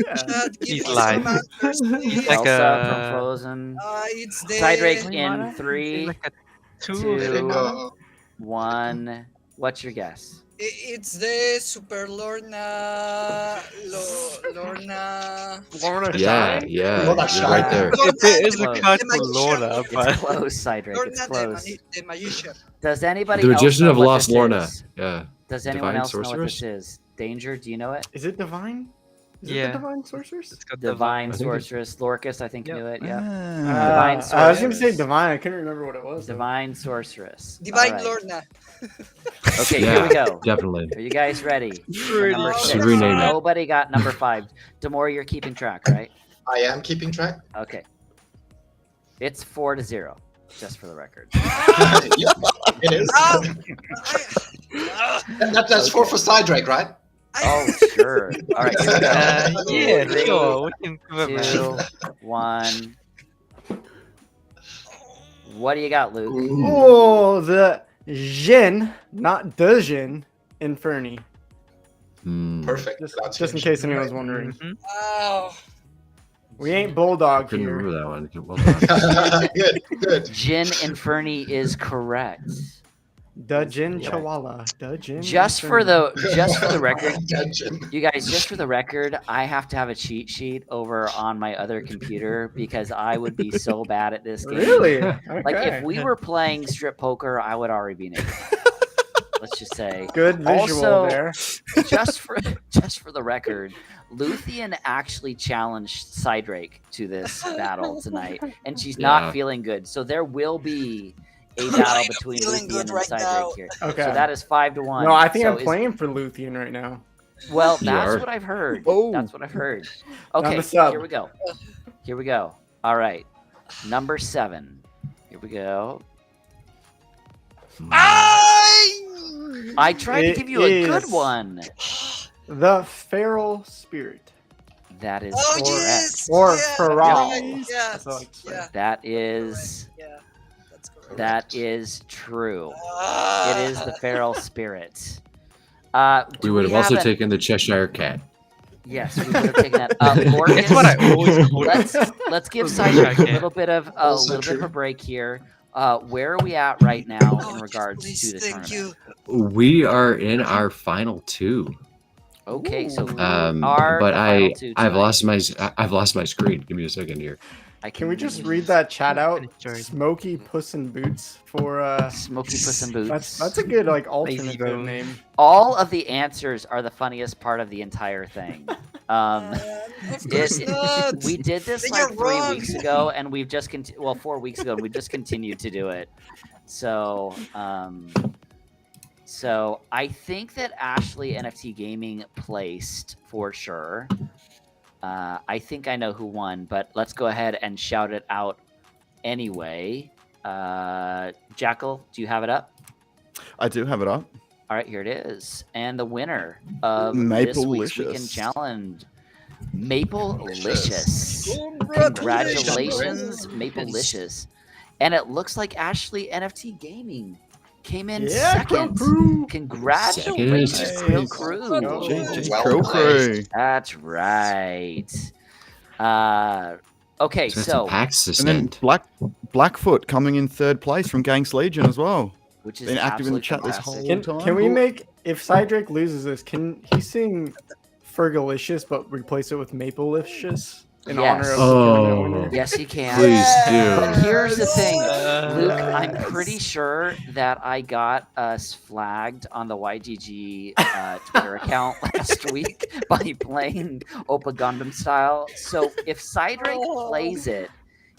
He's me lying. some answers, please. Like Elsa a- from Frozen. It's the Cydrake in Mana? 3, Like a Two. Let it go. 1. What's your guess? It's the Super Lorna. Lorna. Lorna Yeah, Shine? yeah, Well, you're that's right shy. there. If it is a Close. card The for magician. Lorna, It's but close, Cydrake. It's Lorna, close. the magician. Does anybody The else Magician know of what Lost this Lorna. is? Yeah. Does anyone Divine else know what Sorceress? this is? Danger, do you know it? Is it divine? Is it Yeah. the divine sorceress? it's got Divine I think it's- Sorceress. Lorkus, I think, Yep. knew it. Yeah. I was gonna say Sorceress. divine. I couldn't remember what it was. though. Divine Sorceress. Divine All right. Lorna. Okay, Yeah. here we go. Definitely. Are you guys ready? For Ready. number Should 6. rename it. Nobody got number 5. Demore, you're keeping track, right? I am keeping track. Okay. It's 4-0, just for the record. Yeah, it is. Oh, That's four for Cydrake, right? Oh, sure. All right, here we go. yeah, Three, sure. We can give it, 2, man. 1. What do you got, Luke? Oh, the Jin, not the Jin, Inferni. Hmm. Perfect. Just in case anyone's wondering. Mhm. oh. We ain't Bulldog Couldn't here. remember that one. Well done. Good, good. Jin Inferni is correct. The Jin Chihuahua. The Jin. Just for the record, Dungeon. you guys, just for the record, I have to have a cheat sheet over on my other computer because I would be so bad at this game. Really? Okay. Like if we were playing strip poker, I would already be naked. Let's just say. Good visual Also, there. just for the record, Luthien actually challenged Cydrake to this battle tonight, and she's Yeah. not feeling good. So there will be a battle I'm between feeling Luthien good and right Cydrake now. here. Okay. So that is 5-1. No, I think So I'm playing for Luthien right now. Well, You that's are. what I've heard. Oh. That's what I've heard. Down Okay, the sub. here we go. Here we go. All right, number 7. Here we go. I tried to It give you a good is- one. The Feral Spirit. That is Oh, correct. yes. Or yeah, Feral. Yeah. That's all I can say. Yeah. That is Yeah. That's correct. that is true. Ah. It is the feral spirit. We Do would have also an- taken the Cheshire Cat. Yes, we would have taken that. Lorkus, That's what I always called it. let's give Okay. Cydrake a little bit of Also a break here. Where are we at right now Oh, in regards please, to the thank tournament? you. We are in our final 2. Okay, so who But are the final 2 I've tonight? lost my screen. Give me a second here. Can we just read that chat out? Enjoyed. Smoky Puss in Boots for Smoky Puss in Boots? that's a good like alternative bone. name. All of the answers are the funniest part of the entire thing. Of course not. We did this Then like you're 3 wrong. weeks ago, and we've just 4 weeks ago, and we've just continued to do it. So, so I think that Ashley NFT Gaming placed for sure. I think I know who won, but let's go ahead and shout it out anyway. Jackal, do you have it up? I do have it up. All right, here it is. And the winner of this week's Weekend Maple-licious. Challenge Maple-licious. Congratulations, Maple-licious. And it looks like Ashley NFT Gaming came in second. Congratulations, Crow Crew. JJ Well Crow Crew. played. That's right. Okay, so Axis And then Blackfoot coming in third place from Gangs Legion as well. which is Been active in the absolutely chat this fantastic. whole time. Can we make, if Cydrake loses this, can he sing Fergalicious but replace it with Maple-licious in honor of the tournament winner? Yes, he can. Please But do. here's the thing, Luke. I'm Yes. pretty sure that I got us flagged on the YGG Twitter account last week by playing Opa Gundam style. So if Cydrake plays it,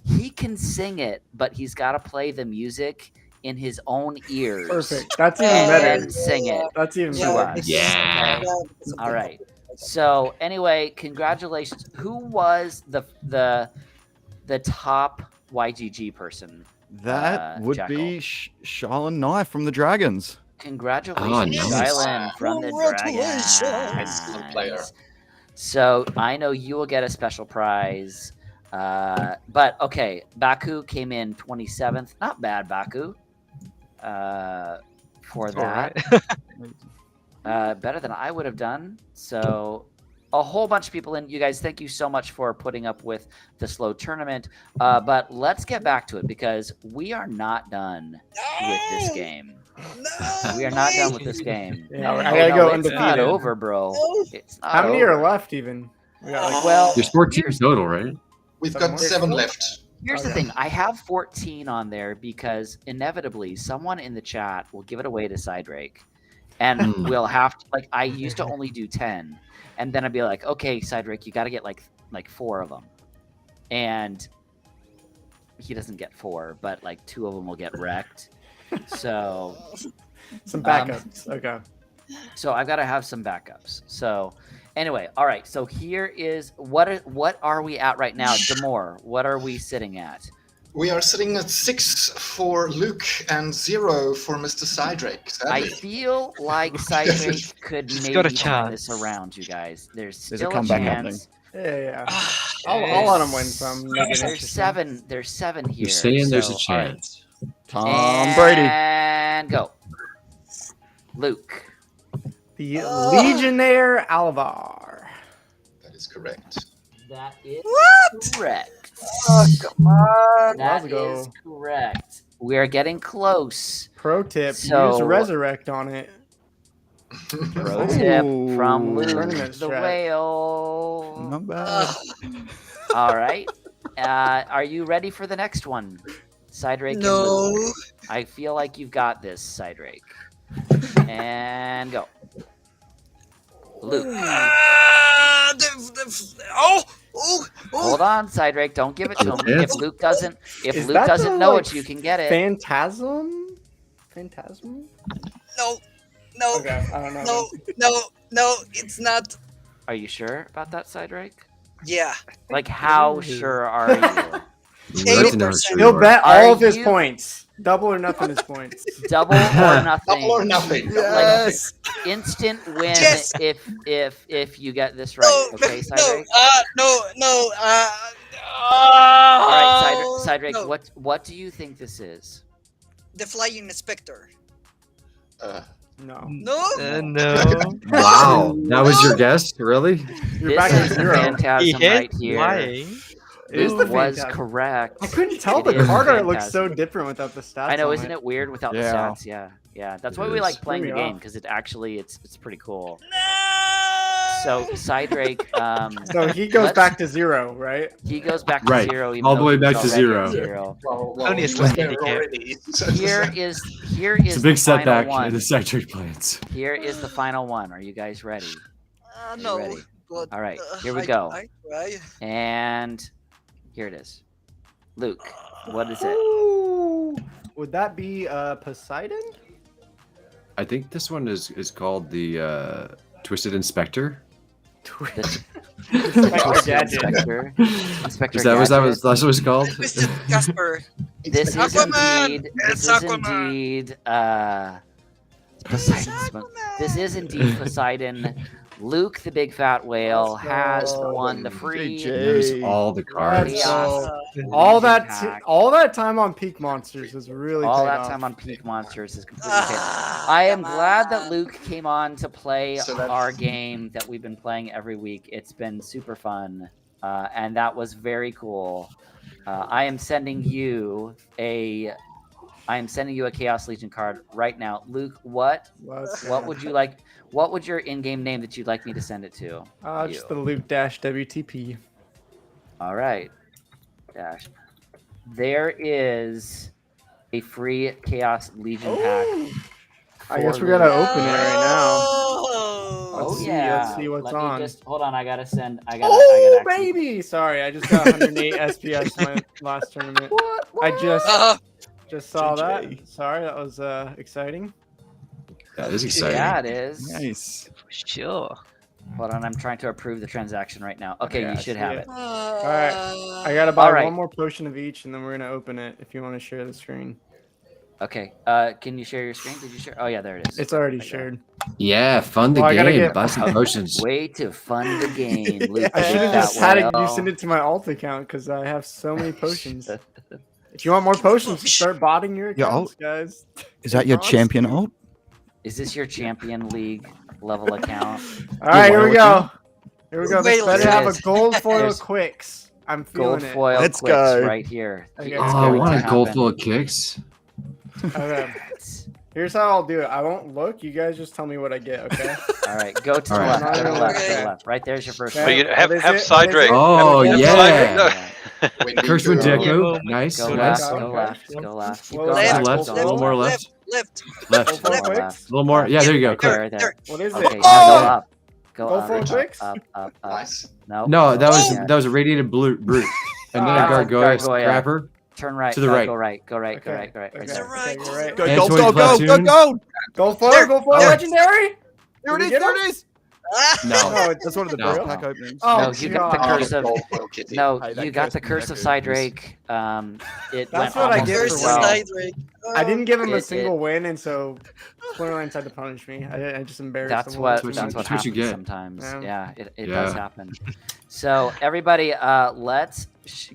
he can sing it, but he's got to play the music in his own ears. Perfect. That's even And better. then sing it. That's even Yeah. better. Yeah. All right. So anyway, congratulations. Who was the top YGG person? That would Jackal. be Charlene Knife from the Dragons. Congratulations, Oh, nice. Rylan from the Congratulations. Dragons. Excellent player. So I know you will get a special prize. But okay, Baku came in 27th. Not bad, Baku. For that. Better than I would have done. So a whole bunch of people in. You guys, thank you so much for putting up with the slow tournament. But let's get back to it because we are not done with this game. We are not done with this game. Yeah, Oh, I gotta go it's not undefeated. over, bro. It's not How many over. are left even? We got like, Well, There's 14 total, right? We've got 7 left. here's the Okay. thing. I have 14 on there because inevitably someone in the chat will give it away to Cydrake. And Hmm. we'll have to, like, I used to only do 10. And then I'd be like, okay, Cydrake, you got to get like 4 of them. And he doesn't get 4, but like 2 of them will get wrecked. So some backups. Okay. so I've got to have some backups. So anyway, all right. So here is what are we at right now? Demore, what are we sitting at? We are sitting at 6 for Luke and 0 for Mr. Cydrake. I Sadly. feel like Cydrake could He's maybe got a turn this chance. around, you guys. There's There's still a a comeback chance. Yeah. I'll let him win some. Make it There's interesting. There's 7 here. You're saying there's a so, all right. chance. Tom Brady. And go. Luke. The Legionnaire Alvar. That is correct. That is What? correct. Oh, come on. That Let's go. is correct. We are getting close. Pro tip: So- use Resurrect on it. Pro tip from Ooh. Luke Tournament the strat. whale. Not bad. All right. Are you ready for the next one? Cydrake and No. Luke. I feel like you've got this, Cydrake. And go. Luke. Oh. Hold on, Cydrake. Don't give it to him. Yeah. If Luke doesn't Is that the, know like, it, you can get it. Phantasm. No. Okay, I don't know. No. It's not. Are you sure about that, Cydrake? Yeah. Like, how sure are you? We'd like to know how sure He'll you are. bet Are all of his you- points. Double or nothing his points. Double or nothing. Double or nothing. Yes. Instant win Yes. if you get this right. Okay, Cydrake. No. All right, Cydrake. No. What do you think this is? The Flying Spectre. No. No. No. Wow, that was your guess? Really? You're This back at is the zero. Phantasm right here. Lying. It is Luke the was Phantasm. correct. I couldn't tell It the is card art looks so Phantasm. different without the stats. I know, on isn't it weird without the Yeah. stats? Yeah. That's It why we is. like playing the Threw me game off. because it's pretty cool. No. So Cydrake, So he goes let's- back to 0, right? he goes back to Right. 0. Even All the though way he was back to already at 0. Only a he slight was there handicap. already. Here is It's a big the final setback one. in the Cydrake plans. Here is the final one. Are you guys ready? No. ready? But, All right, here we I go. try. And here it is. Luke, what is it? Ooh. Would that be Poseidon? I think this one is called the Twisted Inspector. The Inspector Gadget. Inspector. Inspector Is that what Gadget. that's what it's called? Mr. Casper. This is Aquaman! indeed. It's This is Aquaman! indeed. Poseidon's. This is indeed Poseidon. Luke, the big fat whale, Let's has go. won the free GG. There's all the cards. Let's Chaos go. All Legion that pack. all that time on Peak Monsters was really All paid that off. time on Peak Monsters is completely paid. I am glad that Luke came on to play So that's- our game that we've been playing every week. It's been super fun, and that was very cool. I am sending you a Chaos Legion card right now, Luke. What would you like? What would your in-game name that you'd like me to send it to? Just the Luke-WTP. All right. Dash. There is a free Chaos Legion pack. I guess we for gotta Luke. open it right now. Oh, Oh Let's see, yeah. let's see what's Let me on. just hold on. I gotta send. I Oh gotta actually- baby! Sorry, I just got 108 SPS my last tournament. I just saw GG. that. Sorry, that was exciting. That is exciting. Yeah, it is. Nice. For sure. Hold on. I'm trying to approve the transaction right now. Okay, Yeah, you I should see have it. it. All right, I gotta buy All right. one more potion of each, and then we're gonna open it. If you want to share the screen, Okay. Can you share your screen? Did you share? Oh yeah, there it is. it's already Right there. shared. Yeah, fund the Well, I gotta game. get- Buy some potions. Way to fund the game, Luke. I should have That just had it. way. You send it to my alt account because I have so many potions. If you want more potions, start botting your Yeah, accounts, guys. Is that your Bronze? champion ult? Is this your Champion League level account? All right, here we Wild go. Here we go. Wait, This better there have it a is. gold foil There's quicks. I'm Gold feeling foil Let's quicks go. right here. Okay. It's Oh, I going want to a gold happen. full of kicks. it. Okay. Here's how I'll do it. I won't look. You guys just tell me what I get. Okay. All right, go to All the right. left. Go to the left. Go to Okay. the left. Right there's your first Okay. But one. you have What is have it? What is Cydrake. it? Oh, Have yeah. Cydrake. When we Cursed with do- Deku. Nice, Go Okay. nice. left. A Go Okay. left. Go left. Keep Well, going left, back. left, Go a little more left. Left. Left. Gold Go foil left. quicks. A little more. Yeah, there you go. Right Quick. there. Right there. What is Okay. it? Now Oh, go yeah. up. Go Gold up. foil Up. quicks? Up. Up. Up. Nice. No. No, that was Yeah. that was a radiated brute. And then Oh, a gargoyle gargoyle. grabber. Turn right. To the no, right. Go right. Go right. Go Okay. right. Go right. Right Okay. there. Right. Okay, you're right. Go, And go, Toy go, go, go, Platoon. go! Gold foil. There. Gold foil. There. Legendary. There it Did is, we get there him? it is! No. No, that's one of the No. braille Pack openings. Oh, No, you got the God. curse of. Gold foil kitty. No, Hey, that you got the curse curse of of Jackal. Cydrake. It That's went what I almost get as for well. winning. Cydrake. I didn't give him a It- single win, and so Splinterlands had to punish me. I just embarrassed That's him. what what that's you- what that's what you happens get. sometimes. Yeah. Yeah, it Yeah. does happen. So everybody, let's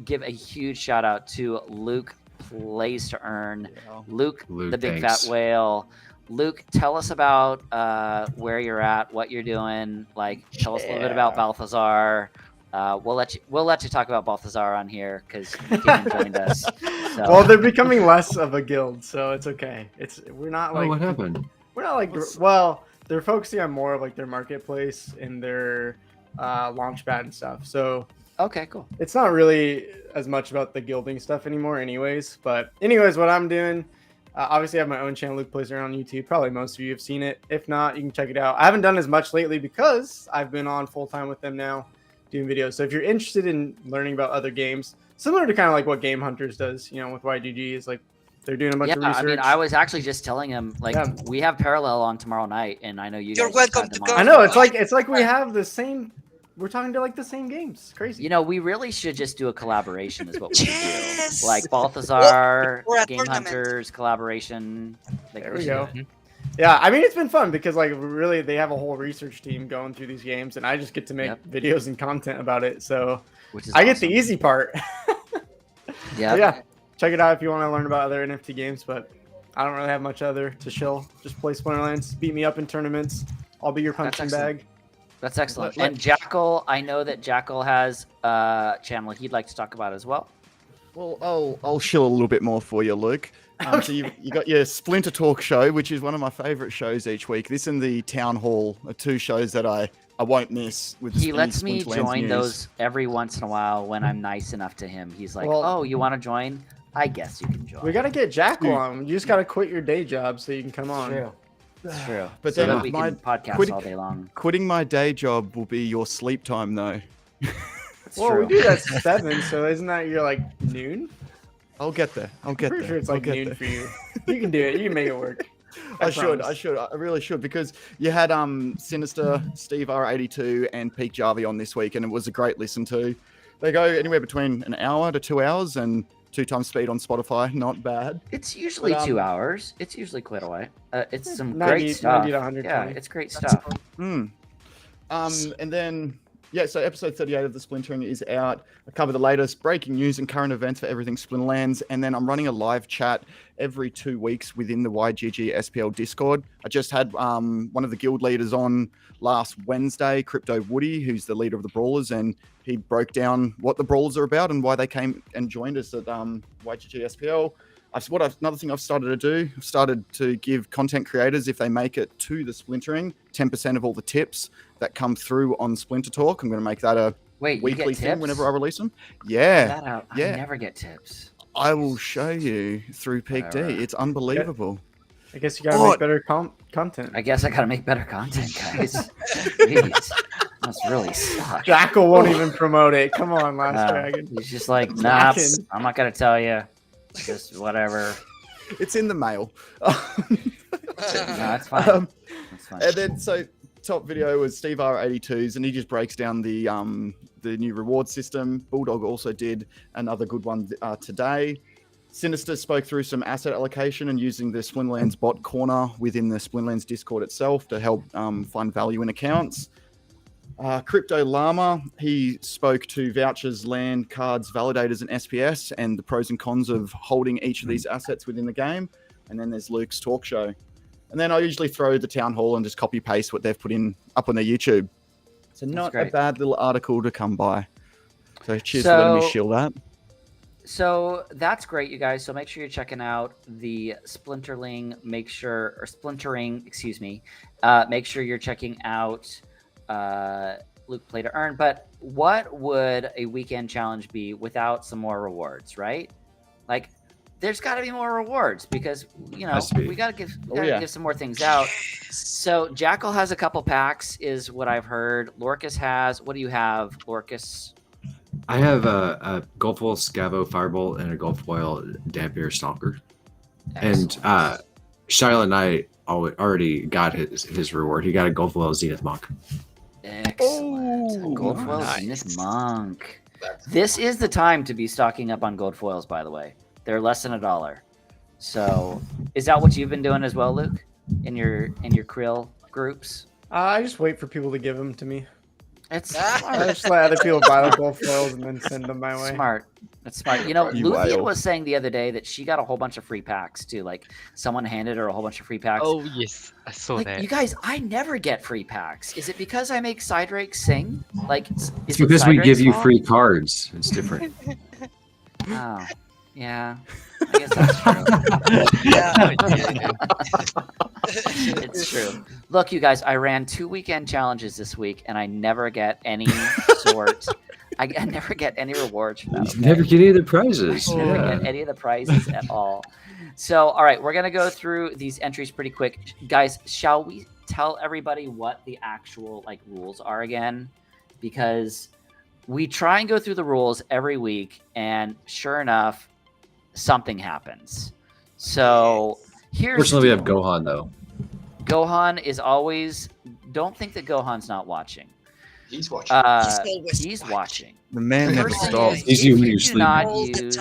give a huge shout out to Luke Plays to Earn. Luke, Luke, the big thanks. fat whale. Luke, tell us about where you're at, what you're doing. Like, tell us a little bit about Balthazar. We'll let you talk about Balthazar on here because you came and joined us. So. Well, they're becoming less of a guild, so it's okay. We're not Oh, like what happened? we're not like well, they're focusing on more of like their marketplace and their launchpad and stuff. So Okay, cool. it's not really as much about the guilding stuff anymore, anyways. But anyways, what I'm doing. Obviously, I have my own channel, Luke Plays Around, on YouTube. Probably most of you have seen it. If not, you can check it out. I haven't done as much lately because I've been on full time with them now, doing videos. So if you're interested in learning about other games, similar to kind of like what GameHunters does, with YGG, is like they're doing a bunch Yeah, of research. I mean, I was actually just telling him like Yeah. we have Parallel on tomorrow night, and I know you. You're guys just welcome had to them come. on. I know it's like we have the same. We're talking to like the same games. It's crazy. You know, we really should just do a collaboration. Is what we should Yes! do. Like Balthazar, Or a Game tournament. Hunters collaboration. Like, There we should go. do it. Yeah, I mean it's been fun because like really they have a whole research team going through these games, and I just get to make Yep. videos and content about it. So Which is I get the awesome. easy part. Yeah. Yeah, check it out if you want to learn about other NFT games, but I don't really have much other to chill. Just play Splinterlands, beat me up in tournaments. I'll be your punching excellent. bag. That's excellent. Let- And Jackal, I know that Jackal has a channel he'd like to talk about as well. Well, I'll shill a little bit more for you, Luke. So you got your Splinter Talk show, which is one of my favorite shows each week. This and the Town Hall are two shows that I won't miss. With He any lets me Splinterlands join news. those every once in a whive when I'm nice enough to him. He's like, Well- "Oh, you want to join? I guess you can join." We got to get Jackal Dude. on. You just got to quit your day job so you can come on. It's true. But So then that we my can podcast quitting- all day long. Quitting my day job will be your sleep time, though. It's Well, true. we do that 7, so isn't that your like noon? I'll get there. I'll get Pretty there. sure it's I'll like get noon there. for you. You can do it. You can make it work. I should. promise. I really should, because you had Sinister, Steve R82, and Peak Jarvie on this week, and it was a great listen to. They go anywhere between an hour to 2 hours, and 2 times speed on Spotify. Not bad. It's usually But, 2 hours. It's usually quite a while. It's some 90 great stuff. 90 to Yeah, 120. it's great stuff. Hmm. And then, yeah, so episode 38 of the Splintering is out. I cover the latest breaking news and current events for everything Splinterlands. And then I'm running a live chat every 2 weeks within the YGG SPL Discord. I just had one of the guild leaders on last Wednesday, Crypto Woody, who's the leader of the Brawlers, and he broke down what the Brawlers are about and why they came and joined us at YGG SPL. Another thing I've started to do, I've started to give content creators, if they make it to the Splintering, 10% of all the tips that come through on Splinter Talk. I'm going to make that a weekly thing whenever I release them. Yeah. I never get tips. I will show you through Peak D. It's unbelievable. I guess you gotta make better content. I guess I gotta make better content, guys. Jeez, that's really suck. Jackal won't even promote it. Come on, LastDragon. He's just like, nah, I'm not gonna tell you. Just whatever. It's in the mail. No, that's fine. That's fine. And then, so top video was Steve R82s, and he just breaks down the new reward system. Bulldog also did another good one today. Sinister spoke through some asset allocation and using the Splinterlands bot corner within the Splinterlands Discord itself to help find value in accounts. Crypto Llama, he spoke to vouchers, land, cards, validators, and SPS, and the pros and cons of holding each of these assets within the game. And then there's Luke's talk show. And then I usually throw the town hall and just copy paste what they've put in up on their YouTube. So not a bad little article to come by. So cheers for letting me shill that. So that's great, you guys. So make sure you're checking out the Splintering. Splintering, excuse me. Make sure you're checking out Luke Play to Earn. But what would a weekend challenge be without some more rewards, right? Like, there's got to be more rewards because, you know, we got to give some more things out. So Jackal has a couple packs is what I've heard. Lorkus has. What do you have, Lorkus? I have a Gold Foil Scavo Firebolt and a Gold Foil Dampier Stalker. Excellent. And Shiloh Knight already got his reward. He got a Gold Foil Zenith Monk. Excellent. Gold Foil Zenith Monk. This is the time to be stocking up on gold foils, by the way. They're less than $1. So is that what you've been doing as well, Luke? In your Krill groups? I just wait for people to give them to me. It's smart. I just let other people buy the gold foils and then send them my way. Smart. That's smart. You know, Luthien was saying the other day that she got a whole bunch of free packs too. Like someone handed her a whole bunch of free packs. Oh yes, I saw that. You guys, I never get free packs. Is it because I make Cydrake sing? Like, it's because we give you free cards. It's different. Oh, yeah. I guess that's true. It's true. Look, you guys, I ran 2 weekend challenges this week, and I never get any sort. I never get any rewards from that. Okay? Never get any of the prizes. I never get any of the prizes at all. So, all right, we're gonna go through these entries pretty quick, guys. Shall we tell everybody what the actual rules are again? Because we try and go through the rules every week, and sure enough, something happens. So here's. Fortunately, we have Gohan though. Gohan is always. Don't think that Gohan's not watching. He's watching. He's watching. The man never stops. He's you when you're sleeping.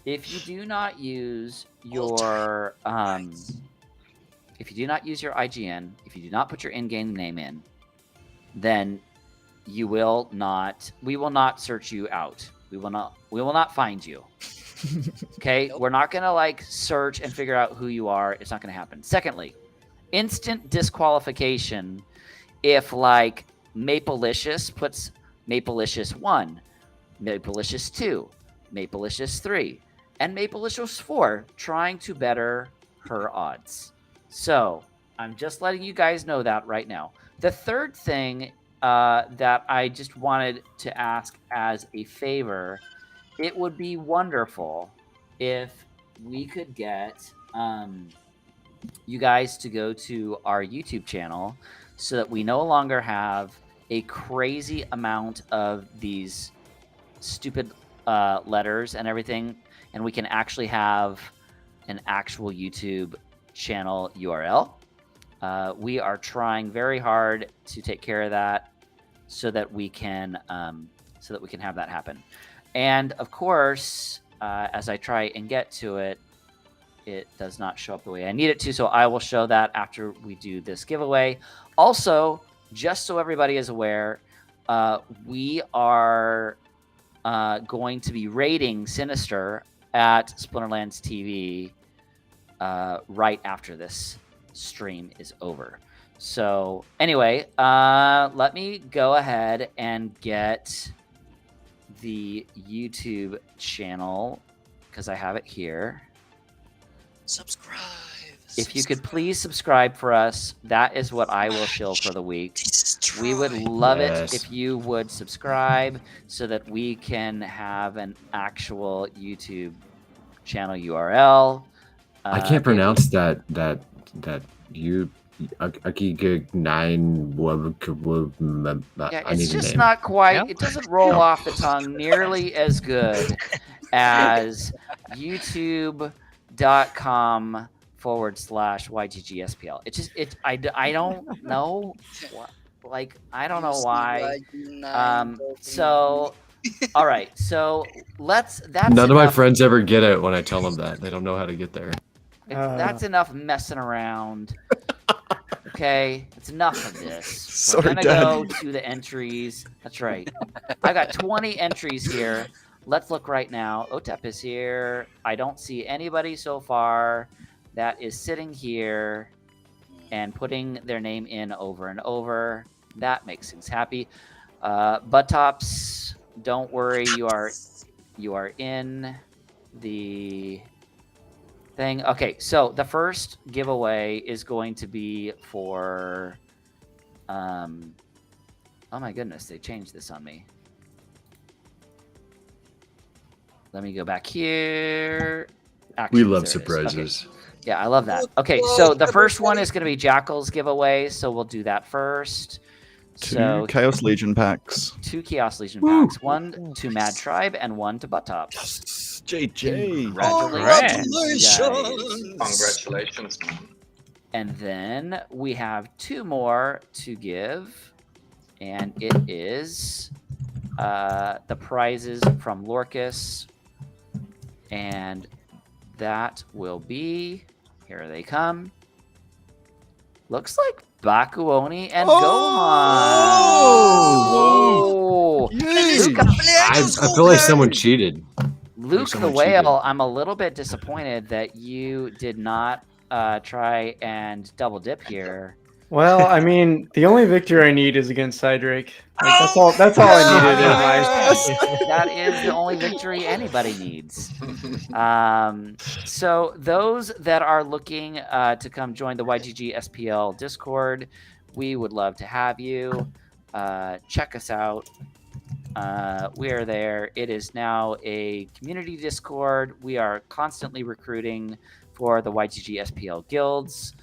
If you do not use your if you do not use your IGN, if you do not put your in-game name in, then you will not. We will not search you out. We will not find you. Okay, we're not gonna search and figure out who you are. It's not gonna happen. Secondly, instant disqualification if Maplelicious puts Maplelicious 1, Maplelicious 2, Maplelicious 3, and Maplelicious 4 trying to better her odds. So I'm just letting you guys know that right now. The third thing that I just wanted to ask as a favor, it would be wonderful if we could get you guys to go to our YouTube channel so that we no longer have a crazy amount of these stupid letters and everything, and we can actually have an actual YouTube channel URL. We are trying very hard to take care of that so that we can have that happen. And of course, as I try and get to it, it does not show up the way I need it to. So I will show that after we do this giveaway. Also, just so everybody is aware, we are going to be rating Sinister at Splinterlands TV right after this stream is over. So anyway, let me go ahead and get the YouTube channel because I have it here. Subscribe. If you could please subscribe for us, that is what I will shill for the week. We would love it if you would subscribe so that we can have an actual YouTube channel URL. I can't pronounce that you Akigig 9. Yeah, it's just not quite. Yeah. It doesn't roll off the tongue nearly as good as youtube.com/YGGSPL. It's just I don't know. Like I don't know why. So all right. So that's None of my enough. friends ever get it when I tell them that. They don't know how to get there. That's enough messing around. Okay, it's enough of this. Sorry, We're gonna go to the entries. That's right. I got 20 entries here. Let's look right now. Otep is here. I don't see anybody so far that is sitting here and putting their name in over and over. That makes things happy. Buttops, don't worry. You are in the thing. Okay, so the first giveaway is going to be for oh my goodness, they changed this on me. Let me go back here. We love there it is. surprises. Okay. Yeah, I love that. Okay, so the first one is going to be Jackal's giveaway, so we'll do that first. Two Chaos Legion packs. 2 Chaos Legion packs. 1 to Mad Tribe and 1 to Buttops. JJ. Congratulations, man. And then we have 2 more to give, and it is the prizes from Lorkus, and that will be, here they come. Looks like Bakuoni and Oh! Gohan. Yay! I feel like someone cheated. Luke the someone Whale, cheated. I'm a little bit disappointed that you did not try and double dip here. Well, I mean, the only victory I need is against Cydrake. Like, that's all. That's all I needed in my. That is the only victory anybody needs. So those that are looking to come join the YGG SPL Discord, we would love to have you. Check us out. We are there. It is now a community Discord. We are constantly recruiting for the YGG SPL guilds.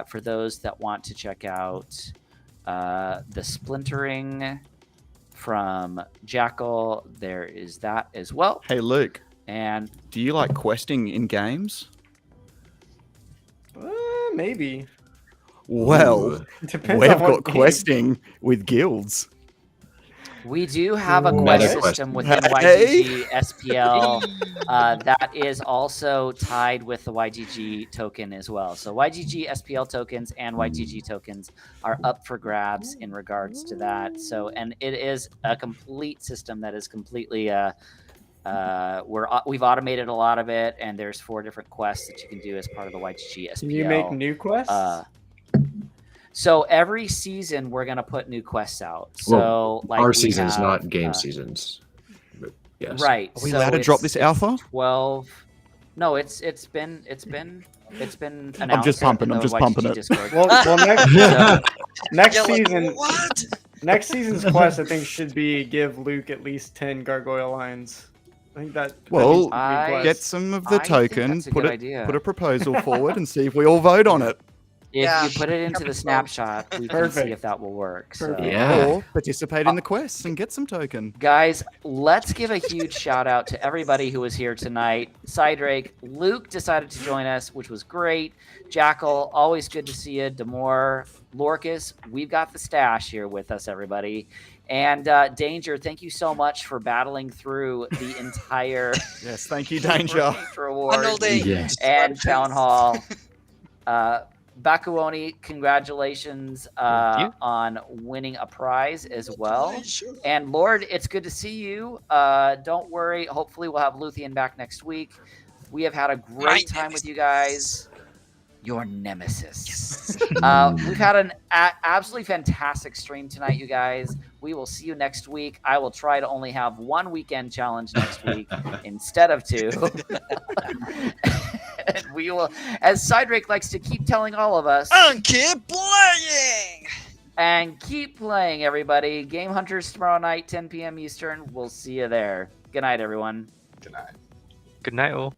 For those that want to check out the splintering from Jackal, there is that as well. Hey, Luke. And Do you like questing in games? Maybe. Well, Depends we've on what got game. questing with guilds. we do have a Ooh. quest Meta system quest. within Hey. YGG SPL that is also tied with the YGG token as well. So YGG SPL tokens and YGG tokens are up for grabs in regards to that. So, and it is a complete system that is completely we've automated a lot of it, and there's 4 different quests that you can do as part of the YGG SPL. Can you make new quests? So every season we're gonna put new quests out. So like Our we seasons, have, not game seasons. But yes. Right. Are we so allowed to drop it's- this alpha? 12. No, it's been announced. I'm just pumping, in I'm the just pumping YGG it. Discord. Well, next, So, next Yeah, like, season, what? next season's quest, I think, should be give Luke at least 10 gargoyle lines. I think that. Well, needs to be I- quest. Get some of I the think token, that's a put good it, idea. put a proposal forward, and see if we all vote on it. if Yeah. you put it into the snapshot, we can see Perfect. if that will work. So. Perfect. Yeah. Or participate in the quests and get some token. Guys, let's give a huge shout out to everybody who was here tonight. Cydrake, Luke decided to join us, which was great. Jackal, always good to see you. Demore, Lorkus, we've got the stash here with us, everybody. And Danger, thank you so much for battling through the entire Yes, thank you, Danger. reward On all day. Yes. and Town Hall. Bakuoni, congratulations you. on winning a prize as well. Congratulations. And Lord, it's good to see you. Don't worry. Hopefully, we'll have Luthien back next week. We have had a great time with you guys. Your nemesis. We've had an absolutely fantastic stream tonight, you guys. We will see you next week. I will try to only have one weekend challenge next week instead of 2. And we will, as Cydrake likes to keep telling all of us, And keep playing. and keep playing, everybody. Game Hunters tomorrow night, 10 p.m. Eastern. We'll see you there. Good night, everyone. Good night. Good night, all.